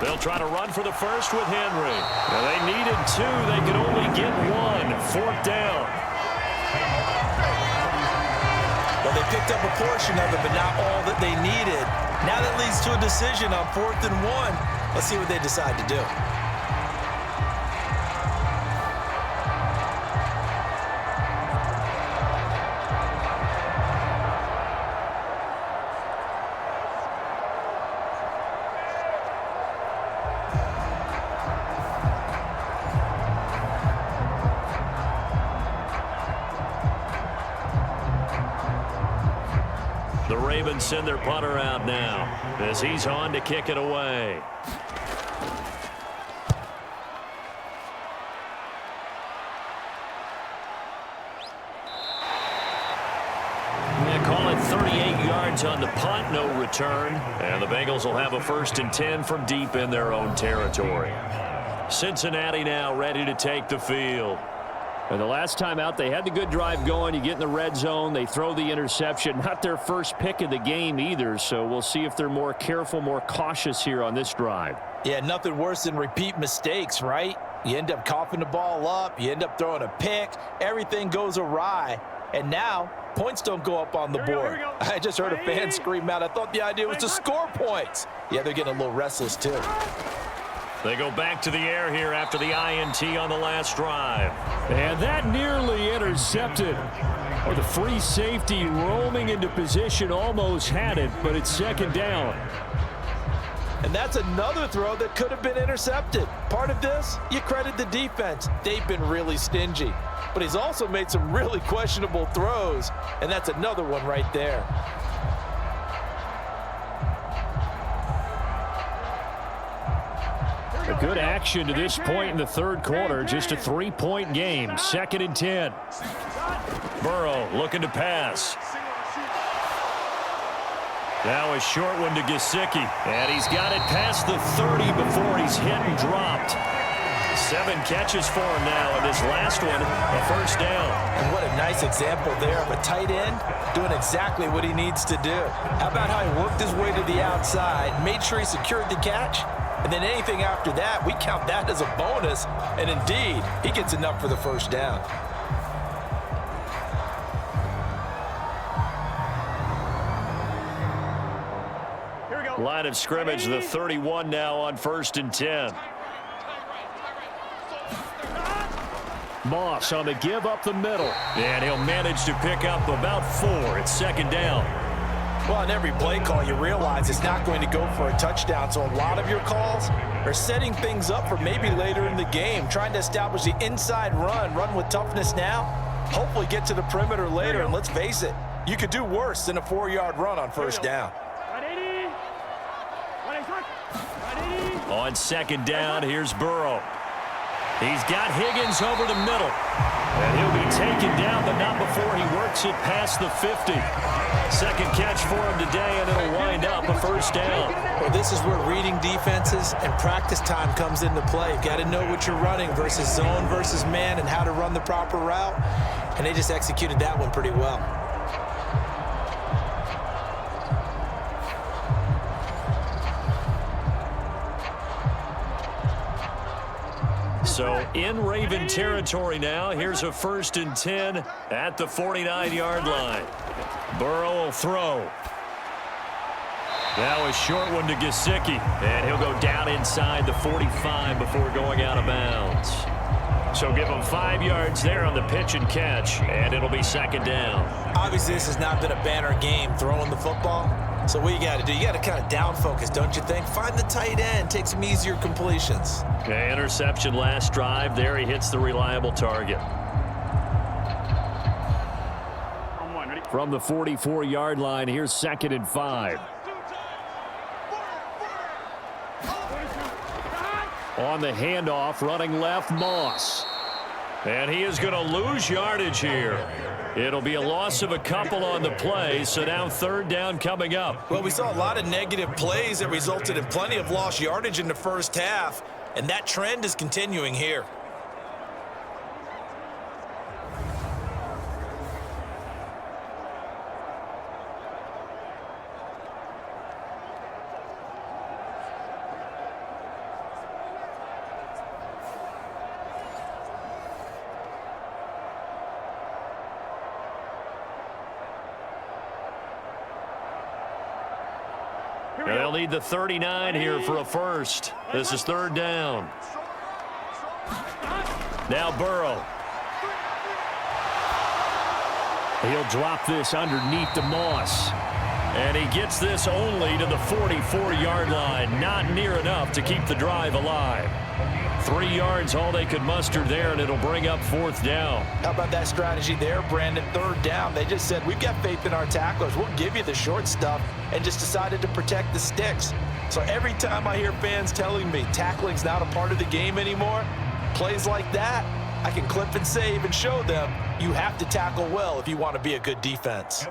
They'll try to run for the first with Henry. Now they needed 2. They could only get 1. 4th down. Well, they picked up a portion of it, but not all that they needed. Now that leads to a decision on 4th and 1. Let's see what they decide to do. The Ravens send their punter out now as he's on to kick it away. They call it 38 yards on the punt, no return. And the Bengals will have a 1st and 10 from deep in their own territory. Cincinnati now ready to take the field. And the last time out, they had the good drive going. You get in the red zone, they throw the interception. Not their first pick of the game either, so we'll see if they're more careful, more cautious here on this drive. Yeah, nothing worse than repeat mistakes, right? You end up coughing the ball up, you end up throwing a pick, everything goes awry, and now points don't go up on the board. I just heard a fan scream out, I thought the idea was to score points. Yeah, they're getting a little restless too. They go back to the air here after the INT on the last drive. And that nearly intercepted. Or the free safety roaming into position almost had it, but it's 2nd down. And that's another throw that could have been intercepted. Part of this, you credit the defense. They've been really stingy. But he's also made some really questionable throws, and that's another one right there. A good action to this point in the 3rd quarter. Just a 3-point game. 2nd and 10. Burrow looking to pass. Now a short one to Gesicki. And he's got it past the 30 before he's hit and dropped. 7 catches for him now, and this last one, a 1st down. And what a nice example there of a tight end doing exactly what he needs to do. How about how he worked his way to the outside, made sure he secured the catch, and then anything after that, we count that as a bonus. And indeed, he gets enough for the 1st down. Line of scrimmage, the 31 now on 1st and 10. Moss on the give up the middle. And he'll manage to pick up about 4. It's 2nd down. Well, on every play call, you realize it's not going to go for a touchdown. So a lot of your calls are setting things up for maybe later in the game, trying to establish the inside run with toughness now, hopefully get to the perimeter later. And let's face it, you could do worse than a 4-yard run on 1st down. On second down, here's Burrow. He's got Higgins over the middle. And he'll be taken down, but not before he works it past the 50. Second catch for him today, and it'll wind up a first down. Well, this is where reading defenses and practice time comes into play. You've got to know what you're running versus zone versus man and how to run the proper route. And they just executed that one pretty well. So in Raven territory now. Here's a 1st and 10 at the 49-yard line. Burrow will throw. Now a short one to Gesicki. And he'll go down inside the 45 before going out of bounds. So give him 5 yards there on the pitch and catch, and it'll be second down. Obviously, this has not been a banner game throwing the football. So what you got to do, you got to kind of down focus, don't you think? Find the tight end, take some easier completions. Okay, interception last drive. There he hits the reliable target. From the 44-yard line, here's 2nd and 5. On the handoff, running left, Moss. And he is going to lose yardage here. It'll be a loss of a couple on the play, so now 3rd down coming up. Well, we saw a lot of negative plays that resulted in plenty of lost yardage in the first half, and that trend is continuing here. They'll need the 39 here for a first. This is 3rd down. Now Burrow. He'll drop this underneath to Moss. And he gets this only to the 44-yard line. Not near enough to keep the drive alive. 3 yards, all they could muster there, and it'll bring up 4th down. How about that strategy there, Brandon? 3rd down. They just said, we've got faith in our tacklers. We'll give you the short stuff, and just decided to protect the sticks. So every time I hear fans telling me tackling's not a part of the game anymore, plays like that, I can clip and save and show them you have to tackle well if you want to be a good defense.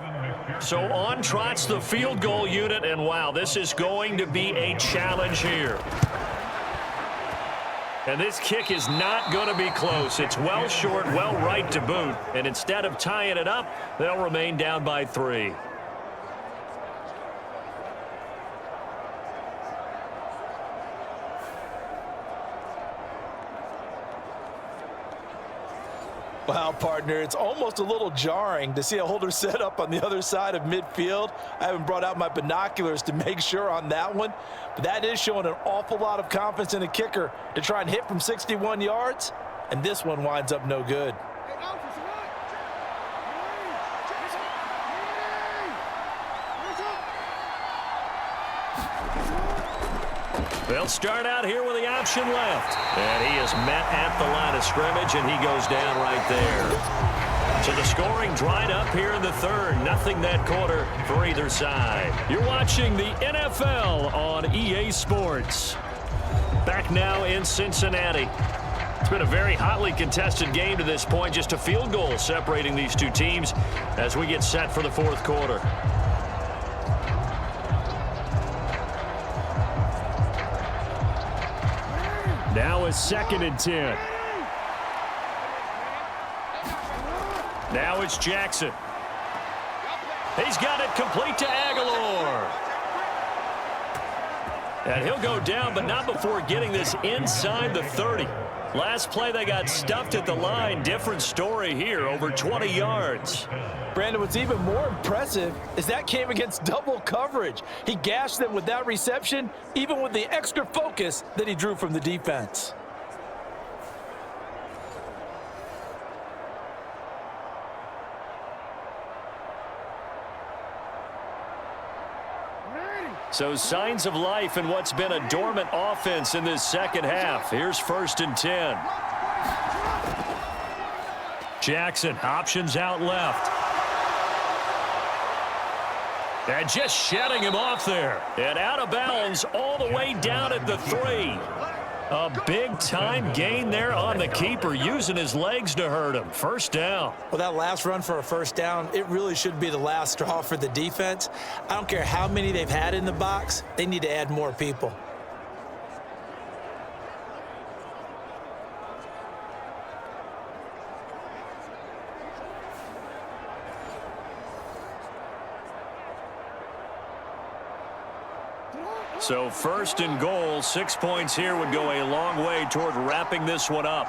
So on trots the field goal unit, and wow, this is going to be a challenge here. And this kick is not going to be close. It's well short, well right to boot. And instead of tying it up, they'll remain down by 3. Wow, partner, it's almost a little jarring to see a holder set up on the other side of midfield. I haven't brought out my binoculars to make sure on that one, but that is showing an awful lot of confidence in a kicker to try and hit from 61 yards, and this one winds up no good. They'll start out here with the option left. And he is met at the line of scrimmage, and he goes down right there. So the scoring dried up here in the 3rd. Nothing that quarter for either side. You're watching the NFL on EA Sports. Back now in Cincinnati. It's been a very hotly contested game to this point. Just a field goal separating these two teams as we get set for the 4th quarter. Now is 2nd and 10. Now it's Jackson. He's got it complete to Aguilar. And he'll go down, but not before getting this inside the 30. Last play, they got stuffed at the line. Different story here, over 20 yards. Brandon, what's even more impressive is that came against double coverage. He gashed them with that reception, even with the extra focus that he drew from the defense. So signs of life in what's been a dormant offense in this second half. Here's 1st and 10. Jackson, options out left. And just shedding him off there. And out of bounds all the way down at the 3. A big-time gain there on the keeper, using his legs to hurt him. First down. Well, that last run for a first down, it really should be the last straw for the defense. I don't care how many they've had in the box. They need to add more people. So first and goal, 6 points here would go a long way toward wrapping this one up.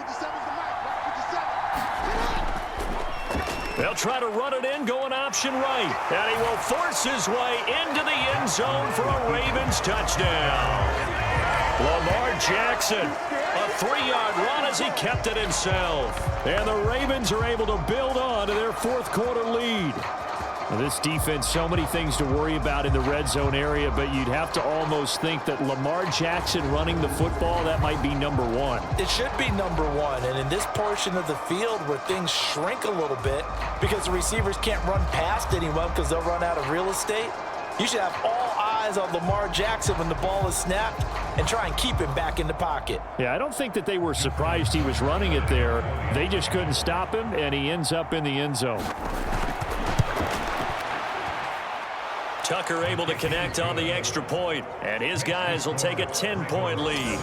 They'll try to run it in, going option right. And he will force his way into the end zone for a Ravens touchdown. Lamar Jackson, a 3-yard run as he kept it himself. And the Ravens are able to build on to their fourth quarter lead. This defense, so many things to worry about in the red zone area, but you'd have to almost think that Lamar Jackson running the football, that might be number one. It should be number one, and in this portion of the field where things shrink a little bit because the receivers can't run past anyone because they'll run out of real estate, you should have all eyes on Lamar Jackson when the ball is snapped and try and keep him back in the pocket. Yeah, I don't think that they were surprised he was running it there. They just couldn't stop him, and he ends up in the end zone. Tucker able to connect on the extra point, and his guys will take a 10-point lead.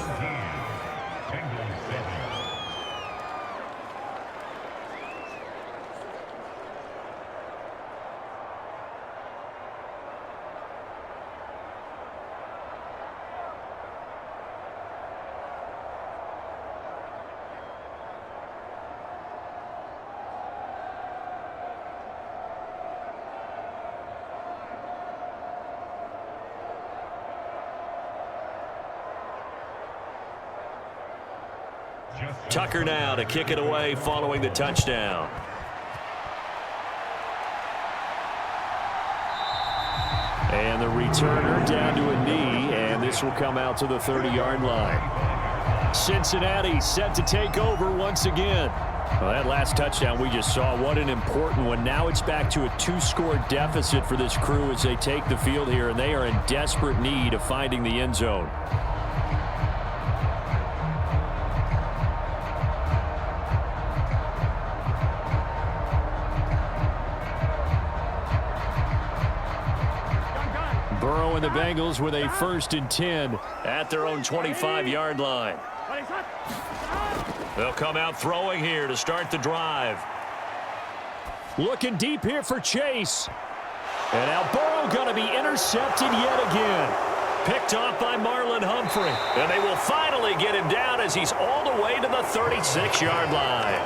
Tucker now to kick it away following the touchdown. And the returner down to a knee, and this will come out to the 30-yard line. Cincinnati set to take over once again. Well, that last touchdown we just saw, what an important one. Now it's back to a 2-score deficit for this crew as they take the field here, and they are in desperate need of finding the end zone. Burrow and the Bengals with a 1st and 10 at their own 25-yard line. They'll come out throwing here to start the drive. Looking deep here for Chase. And now Burrow going to be intercepted yet again. Picked off by Marlon Humphrey. And they will finally get him down as he's all the way to the 36-yard line.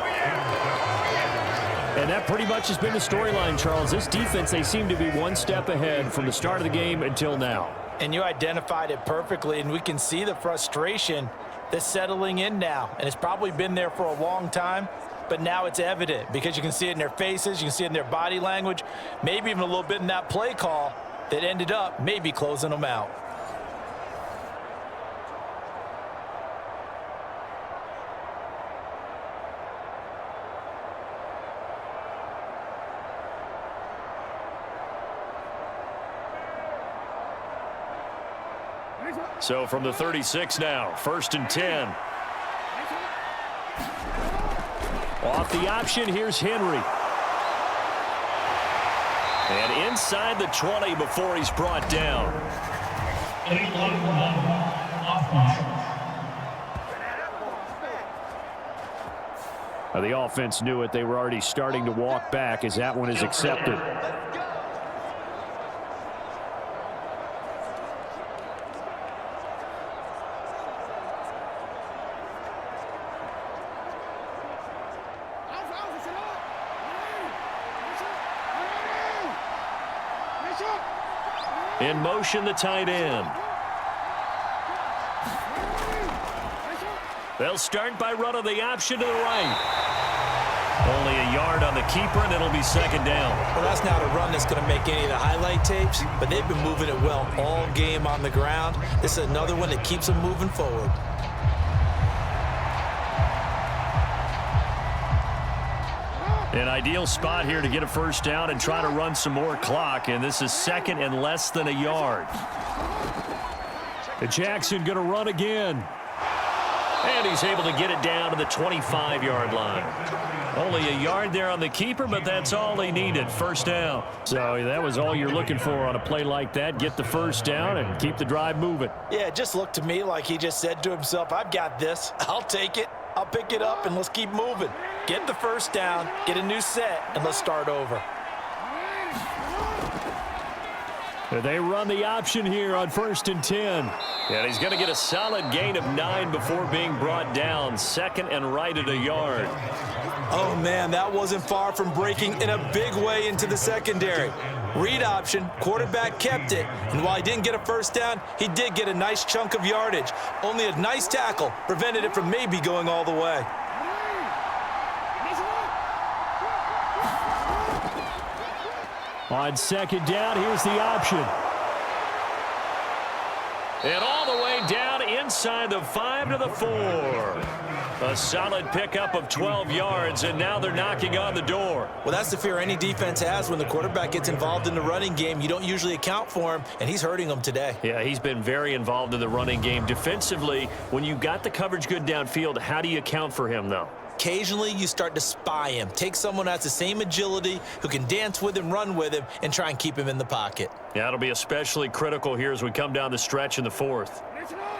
And that pretty much has been the storyline, Charles. This defense, they seem to be one step ahead from the start of the game until now. And you identified it perfectly, and we can see the frustration that's settling in now. And it's probably been there for a long time, but now it's evident because you can see it in their faces, you can see it in their body language, maybe even a little bit in that play call that ended up maybe closing them out. So from the 36 now, 1st and 10. Off the option, here's Henry. And inside the 20 before he's brought down. The offense knew it. They were already starting to walk back as that one is accepted. In motion, the tight end. They'll start by running the option to the right. Only a yard on the keeper, and it'll be 2nd down. Well, that's not a run that's going to make any of the highlight tapes, but they've been moving it well all game on the ground. This is another one that keeps them moving forward. An ideal spot here to get a first down and try to run some more clock, and this is second and less than a yard. Jackson going to run again. And he's able to get it down to the 25-yard line. Only a yard there on the keeper, but that's all he needed. First down. So that was all you're looking for on a play like that. Get the first down and keep the drive moving. Yeah, it just looked to me like he just said to himself, I've got this. I'll take it. I'll pick it up, and let's keep moving. Get the first down, get a new set, and let's start over. They run the option here on 1st and 10. And he's going to get a solid gain of 9 before being brought down. Second and right at a yard. Oh, man, that wasn't far from breaking in a big way into the secondary. Read option, quarterback kept it, and while he didn't get a first down, he did get a nice chunk of yardage. Only a nice tackle prevented it from maybe going all the way. On second down, here's the option. And all the way down inside the 5 to the 4. A solid pickup of 12 yards, and now they're knocking on the door. Well, that's the fear any defense has when the quarterback gets involved in the running game. You don't usually account for him, and he's hurting them today. Yeah, he's been very involved in the running game. Defensively, when you got the coverage good downfield, how do you account for him, though? Occasionally, you start to spy him. Take someone that's the same agility, who can dance with him, run with him, and try and keep him in the pocket. Yeah, it'll be especially critical here as we come down the stretch in the 4th.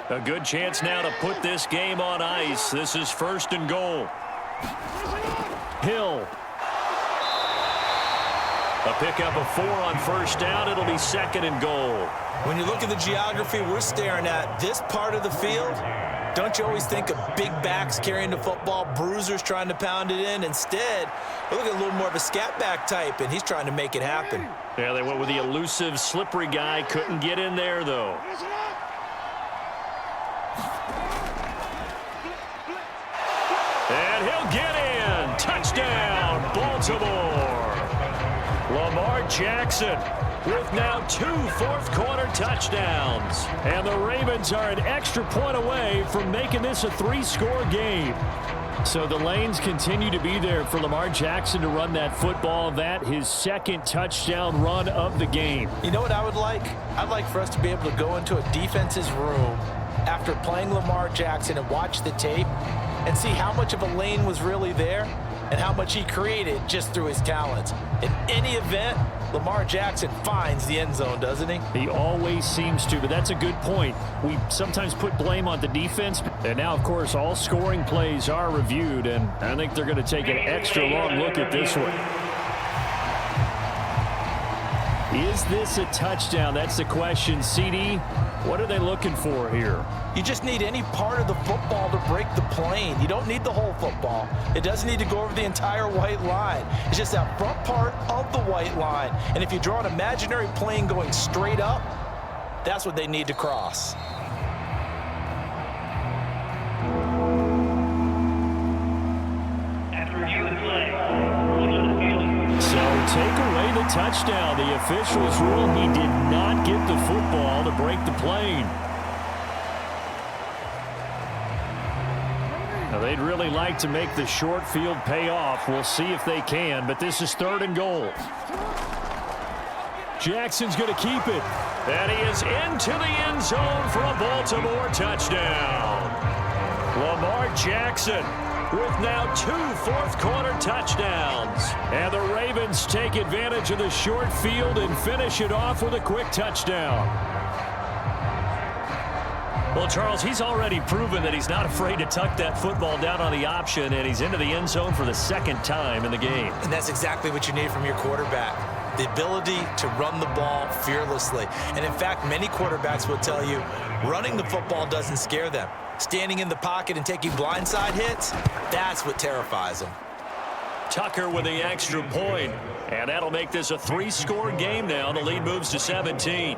A good chance now to put this game on ice. This is 1st and goal. Hill. A pickup of 4 on 1st down. It'll be 2nd and goal. When you look at the geography we're staring at, this part of the field, don't you always think of big backs carrying the football, bruisers trying to pound it in? Instead, we look at a little more of a scat back type, and he's trying to make it happen. Yeah, they went with the elusive, slippery guy. Couldn't get in there, though. And he'll get in. Touchdown, Baltimore. Lamar Jackson with now 2 fourth-quarter touchdowns. And the Ravens are an extra point away from making this a 3-score game. So the lanes continue to be there for Lamar Jackson to run that football. That his 2nd touchdown run of the game. You know what I would like? I'd like for us to be able to go into a defense's room after playing Lamar Jackson and watch the tape and see how much of a lane was really there and how much he created just through his talents. In any event, Lamar Jackson finds the end zone, doesn't he? He always seems to, but that's a good point. We sometimes put blame on the defense, and now, of course, all scoring plays are reviewed, and I think they're going to take an extra long look at this one. Is this a touchdown? That's the question. CD, what are they looking for here? You just need any part of the football to break the plane. You don't need the whole football. It doesn't need to go over the entire white line. It's just that front part of the white line. And if you draw an imaginary plane going straight up, that's what they need to cross. So take away the touchdown. The officials rule he did not get the football to break the plane. Now, they'd really like to make the short field pay off. We'll see if they can, but this is 3rd and goal. Jackson's going to keep it. And he is into the end zone for a Baltimore touchdown. Lamar Jackson with now 2 fourth-quarter touchdowns. And the Ravens take advantage of the short field and finish it off with a quick touchdown. Well, Charles, he's already proven that he's not afraid to tuck that football down on the option, and he's into the end zone for the 2nd time in the game. And that's exactly what you need from your quarterback. The ability to run the ball fearlessly. And in fact, many quarterbacks will tell you running the football doesn't scare them. Standing in the pocket and taking blindside hits, that's what terrifies them. Tucker with the extra point, and that'll make this a 3-score game now. The lead moves to 17.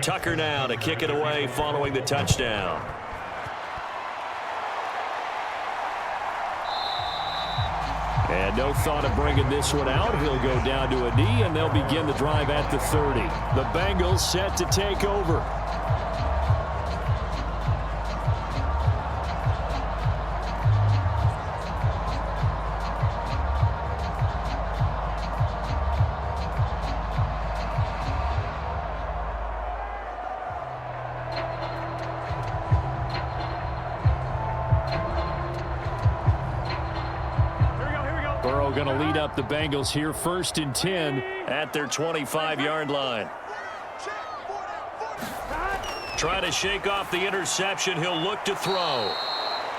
Tucker now to kick it away following the touchdown. And no thought of bringing this one out. He'll go down to a knee, and they'll begin the drive at the 30. The Bengals set to take over. Going to lead up the Bengals here, 1st and 10 at their 25-yard line. Trying to shake off the interception. He'll look to throw.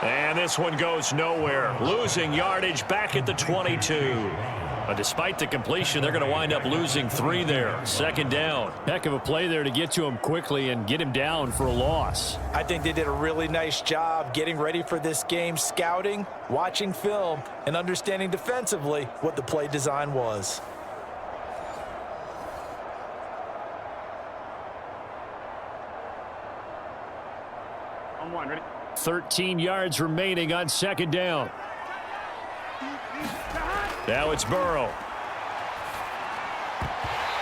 And this one goes nowhere. Losing yardage back at the 22. But despite the completion, they're going to wind up losing 3 there. 2nd down. Heck of a play there to get to him quickly and get him down for a loss. I think they did a really nice job getting ready for this game, scouting, watching film, and understanding defensively what the play design was. On 1, ready? 13 yards remaining on 2nd down. Now it's Burrow.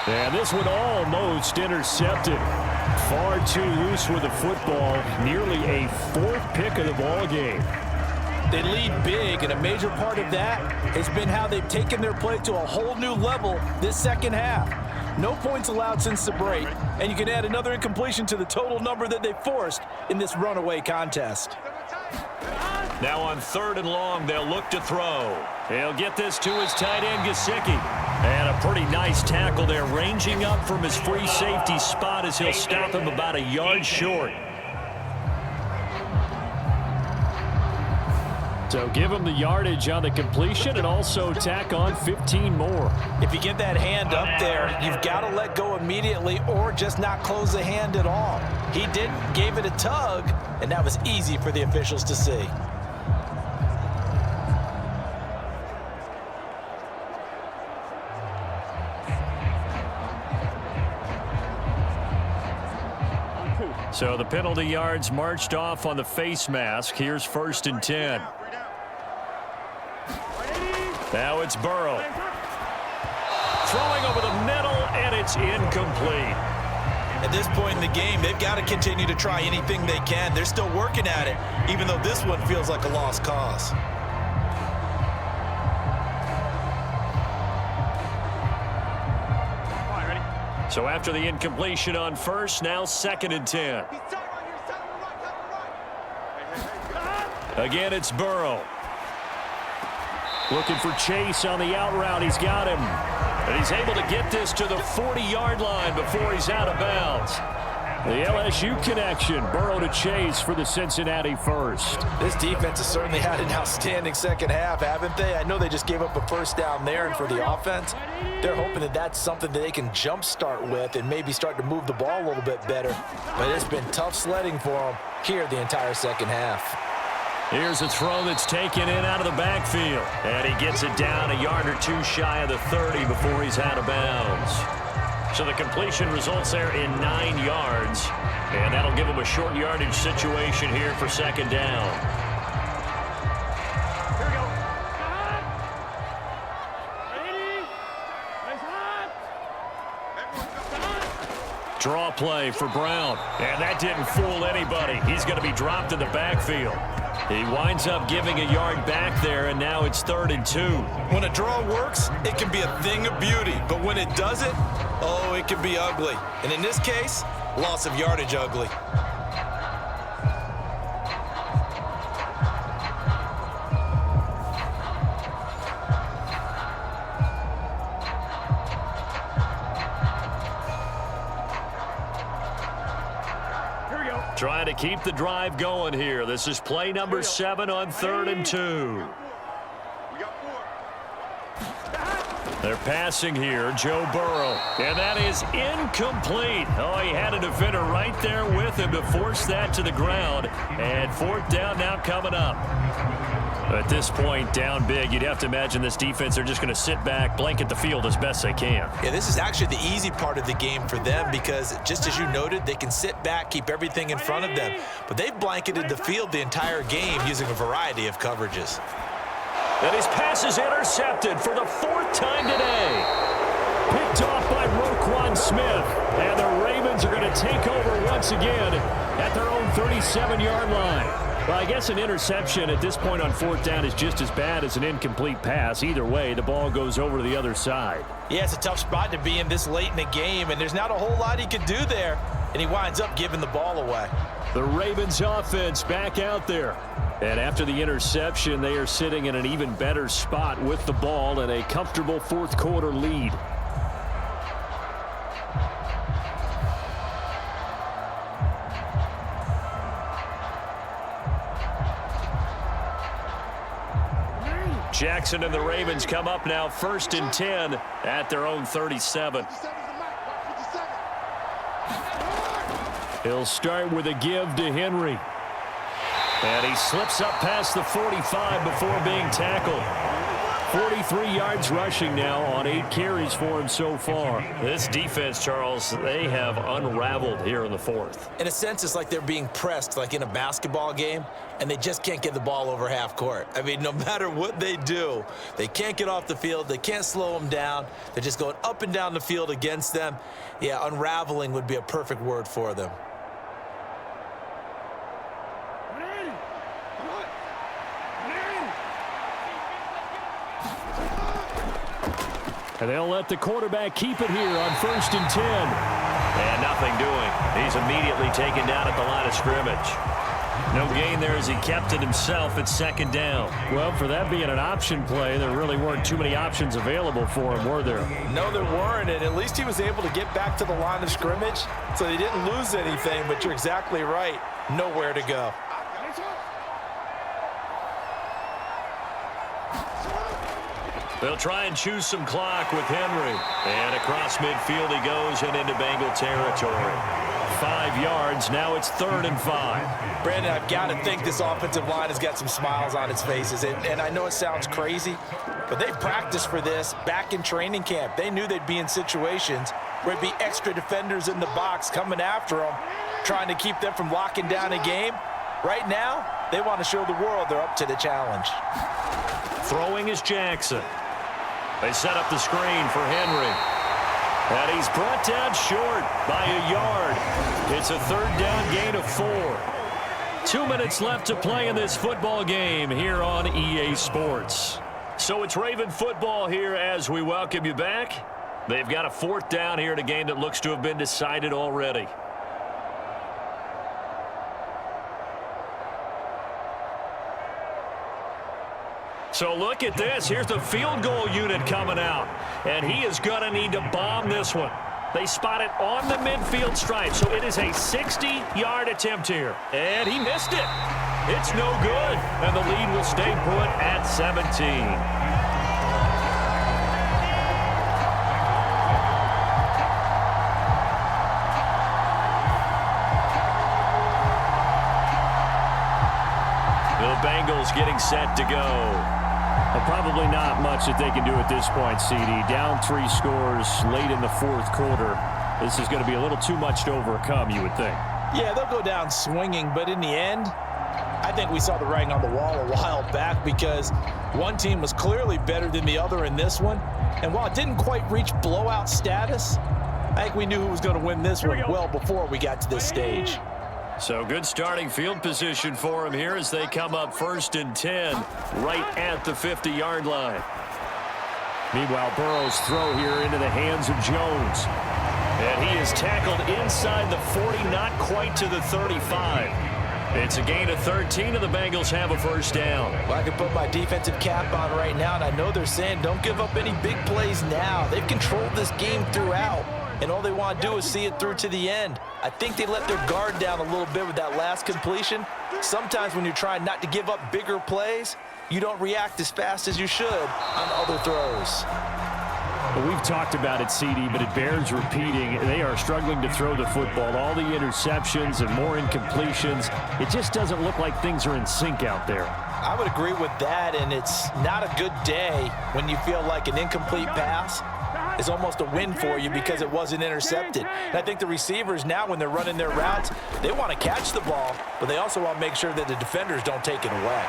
And this one almost intercepted. Far too loose with the football. Nearly a 4th pick of the ball game. They lead big, and a major part of that has been how they've taken their play to a whole new level this 2nd half. No points allowed since the break, and you can add another incompletion to the total number that they forced in this runaway contest. Now on 3rd and long, they'll look to throw. He'll get this to his tight end, Gesicki. And a pretty nice tackle there, ranging up from his free safety spot as he'll stop him about a yard short. So give him the yardage on the completion and also tack on 15 more. If you get that hand up there, you've got to let go immediately or just not close the hand at all. He didn't, gave it a tug, and that was easy for the officials to see. So the penalty yards marched off on the face mask. Here's 1st and 10. Now it's Burrow. Throwing over the middle, and it's incomplete. At this point in the game, they've got to continue to try anything they can. They're still working at it, even though this one feels like a lost cause. So after the incompletion on 1st, now 2nd and 10. Again, it's Burrow. Looking for Chase on the out route. He's got him. And he's able to get this to the 40-yard line before he's out of bounds. The LSU connection. Burrow to Chase for the Cincinnati first. This defense has certainly had an outstanding 2nd half, haven't they? I know they just gave up a 1st down there, and for the offense, they're hoping that that's something that they can jumpstart with and maybe start to move the ball a little bit better. But it's been tough sledding for them here the entire 2nd half. Here's a throw that's taken in out of the backfield. And he gets it down a yard or 2 shy of the 30 before he's out of bounds. So the completion results there in 9 yards. And that'll give him a short yardage situation here for 2nd down. Here we go. Ready? Draw play for Brown. And that didn't fool anybody. He's going to be dropped in the backfield. He winds up giving a yard back there, and now it's 3rd and 2. When a draw works, it can be a thing of beauty. But when it doesn't, oh, it can be ugly. And in this case, loss of yardage ugly. Trying to keep the drive going here. This is play number 7 on 3rd and 2. They're passing here, Joe Burrow. And that is incomplete. Oh, he had a defender right there with him to force that to the ground. And 4th down now coming up. At this point, down big, you'd have to imagine this defense, they're just going to sit back, blanket the field as best they can. Yeah, this is actually the easy part of the game for them because, just as you noted, they can sit back, keep everything in front of them. But they've blanketed the field the entire game using a variety of coverages. And his pass is intercepted for the 4th time today. Picked off by Roquan Smith. And the Ravens are going to take over once again at their own 37-yard line. Well, I guess an interception at this point on 4th down is just as bad as an incomplete pass. Either way, the ball goes over to the other side. Yeah, it's a tough spot to be in this late in the game, and there's not a whole lot he could do there, and he winds up giving the ball away. The Ravens offense back out there. And after the interception, they are sitting in an even better spot with the ball and a comfortable 4th quarter lead. Jackson and the Ravens come up now 1st and 10 at their own 37. He'll start with a give to Henry. And he slips up past the 45 before being tackled. 43 yards rushing now on 8 carries for him so far. This defense, Charles, they have unraveled here in the 4th. In a sense, it's like they're being pressed like in a basketball game, and they just can't get the ball over half court. I mean, no matter what they do, they can't get off the field. They can't slow them down. They're just going up and down the field against them. Yeah, unraveling would be a perfect word for them. And they'll let the quarterback keep it here on 1st and 10. And nothing doing. He's immediately taken down at the line of scrimmage. No gain there as he kept it himself at 2nd down. Well, for that being an option play, there really weren't too many options available for him, were there? No, there weren't, and at least he was able to get back to the line of scrimmage, so they didn't lose anything, but you're exactly right. Nowhere to go. They'll try and choose some clock with Henry. And across midfield he goes and into Bengal territory. 5 yards. Now it's 3rd and 5. Brandon, I've got to think this offensive line has got some smiles on its faces. And I know it sounds crazy, but they practiced for this back in training camp. They knew they'd be in situations where it'd be extra defenders in the box coming after them, trying to keep them from locking down a game. Right now, they want to show the world they're up to the challenge. Throwing is Jackson. They set up the screen for Henry. And he's brought down short by a yard. It's a 3rd down gain of 4. 2 minutes left to play in this football game here on EA Sports. So it's Raven football here as we welcome you back. They've got a 4th down here in a game that looks to have been decided already. So look at this. Here's the field goal unit coming out. And he is going to need to bomb this one. They spot it on the midfield stripe. So it is a 60-yard attempt here. And he missed it. It's no good. And the lead will stay put at 17. Bengals getting set to go. Well, probably not much that they can do at this point, CD. Down 3 scores late in the 4th quarter. This is going to be a little too much to overcome, you would think. Yeah, they'll go down swinging, but in the end, I think we saw the writing on the wall a while back because one team was clearly better than the other in this one. And while it didn't quite reach blowout status, I think we knew who was going to win this one well before we got to this stage. So good starting field position for him here as they come up 1st and 10 right at the 50-yard line. Meanwhile, Burrow's throw here into the hands of Jones. And he is tackled inside the 40, not quite to the 35. It's a gain of 13, and the Bengals have a 1st down. Well, I can put my defensive cap on right now, and I know they're saying don't give up any big plays now. They've controlled this game throughout, and all they want to do is see it through to the end. I think they let their guard down a little bit with that last completion. Sometimes when you're trying not to give up bigger plays, you don't react as fast as you should on other throws. Well, we've talked about it, CD, but it bears repeating. They are struggling to throw the football. All the interceptions and more incompletions. It just doesn't look like things are in sync out there. I would agree with that, and it's not a good day when you feel like an incomplete pass is almost a win for you because it wasn't intercepted. And I think the receivers now, when they're running their routes, they want to catch the ball, but they also want to make sure that the defenders don't take it away.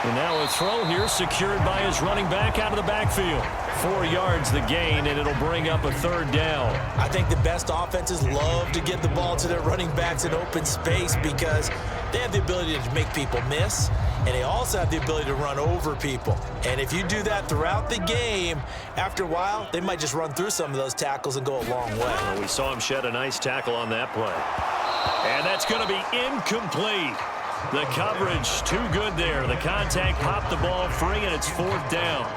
And now a throw here secured by his running back out of the backfield. 4 yards the gain, and it'll bring up a 3rd down. I think the best offenses love to get the ball to their running backs in open space because they have the ability to make people miss, and they also have the ability to run over people. And if you do that throughout the game, after a while, they might just run through some of those tackles and go a long way. Well, we saw him shed a nice tackle on that play. And that's going to be incomplete. The coverage too good there. The contact popped the ball free, and it's 4th down.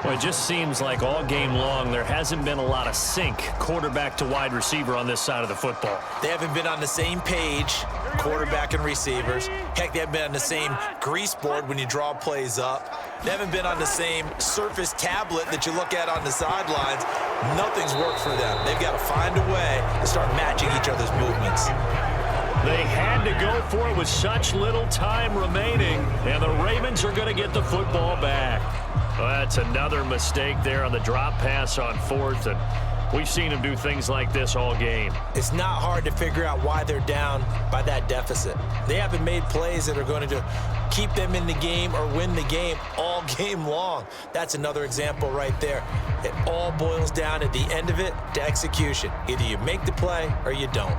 Well, it just seems like all game long there hasn't been a lot of sync quarterback to wide receiver on this side of the football. They haven't been on the same page, quarterback and receivers. Heck, they haven't been on the same grease board when you draw plays up. They haven't been on the same Surface tablet that you look at on the sidelines. Nothing's worked for them. They've got to find a way to start matching each other's movements. They had to go for it with such little time remaining, and the Ravens are going to get the football back. Well, that's another mistake there on the drop pass on 4th, and we've seen them do things like this all game. It's not hard to figure out why they're down by that deficit. They haven't made plays that are going to keep them in the game or win the game all game long. That's another example right there. It all boils down at the end of it to execution. Either you make the play or you don't.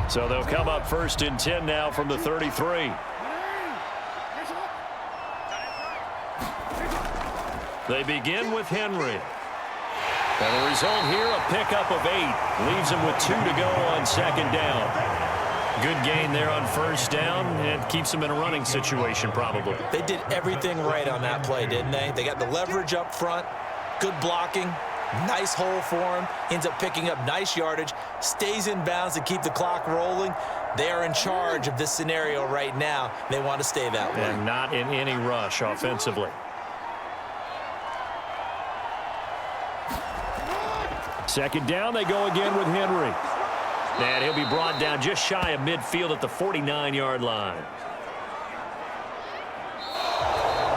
So they'll come up 1st and 10 now from the 33. They begin with Henry. And the result here, a pickup of 8. Leaves him with 2 to go on 2nd down. Good gain there on 1st down, and keeps him in a running situation probably. They did everything right on that play, didn't they? They got the leverage up front, good blocking, nice hole for him, ends up picking up nice yardage, stays in bounds to keep the clock rolling. They are in charge of this scenario right now. They want to stay that way. And not in any rush offensively. 2nd down, they go again with Henry. And he'll be brought down just shy of midfield at the 49-yard line.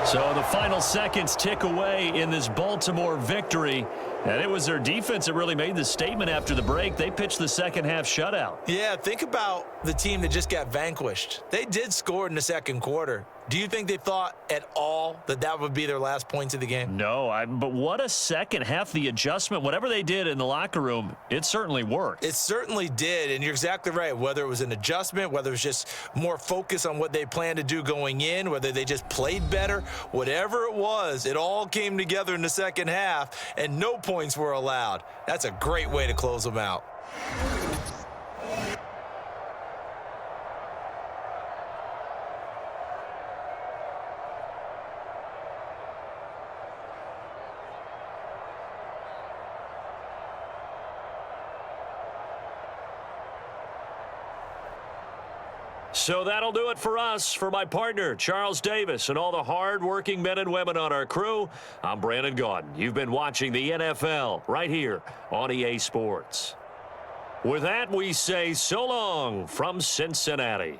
So the final seconds tick away in this Baltimore victory. And it was their defense that really made the statement after the break. They pitched the second-half shutout. Yeah, think about the team that just got vanquished. They did score in the 2nd quarter. Do you think they thought at all that that would be their last points of the game? No, but what a second half. The adjustment, whatever they did in the locker room, it certainly worked. It certainly did, and you're exactly right. Whether it was an adjustment, whether it was just more focus on what they planned to do going in, whether they just played better, whatever it was, it all came together in the 2nd half, and no points were allowed. That's a great way to close them out. So that'll do it for us. For my partner, Charles Davis, and all the hard-working men and women on our crew, I'm Brandon Gaudin. You've been watching the NFL right here on EA Sports. With that, we say so long from Cincinnati.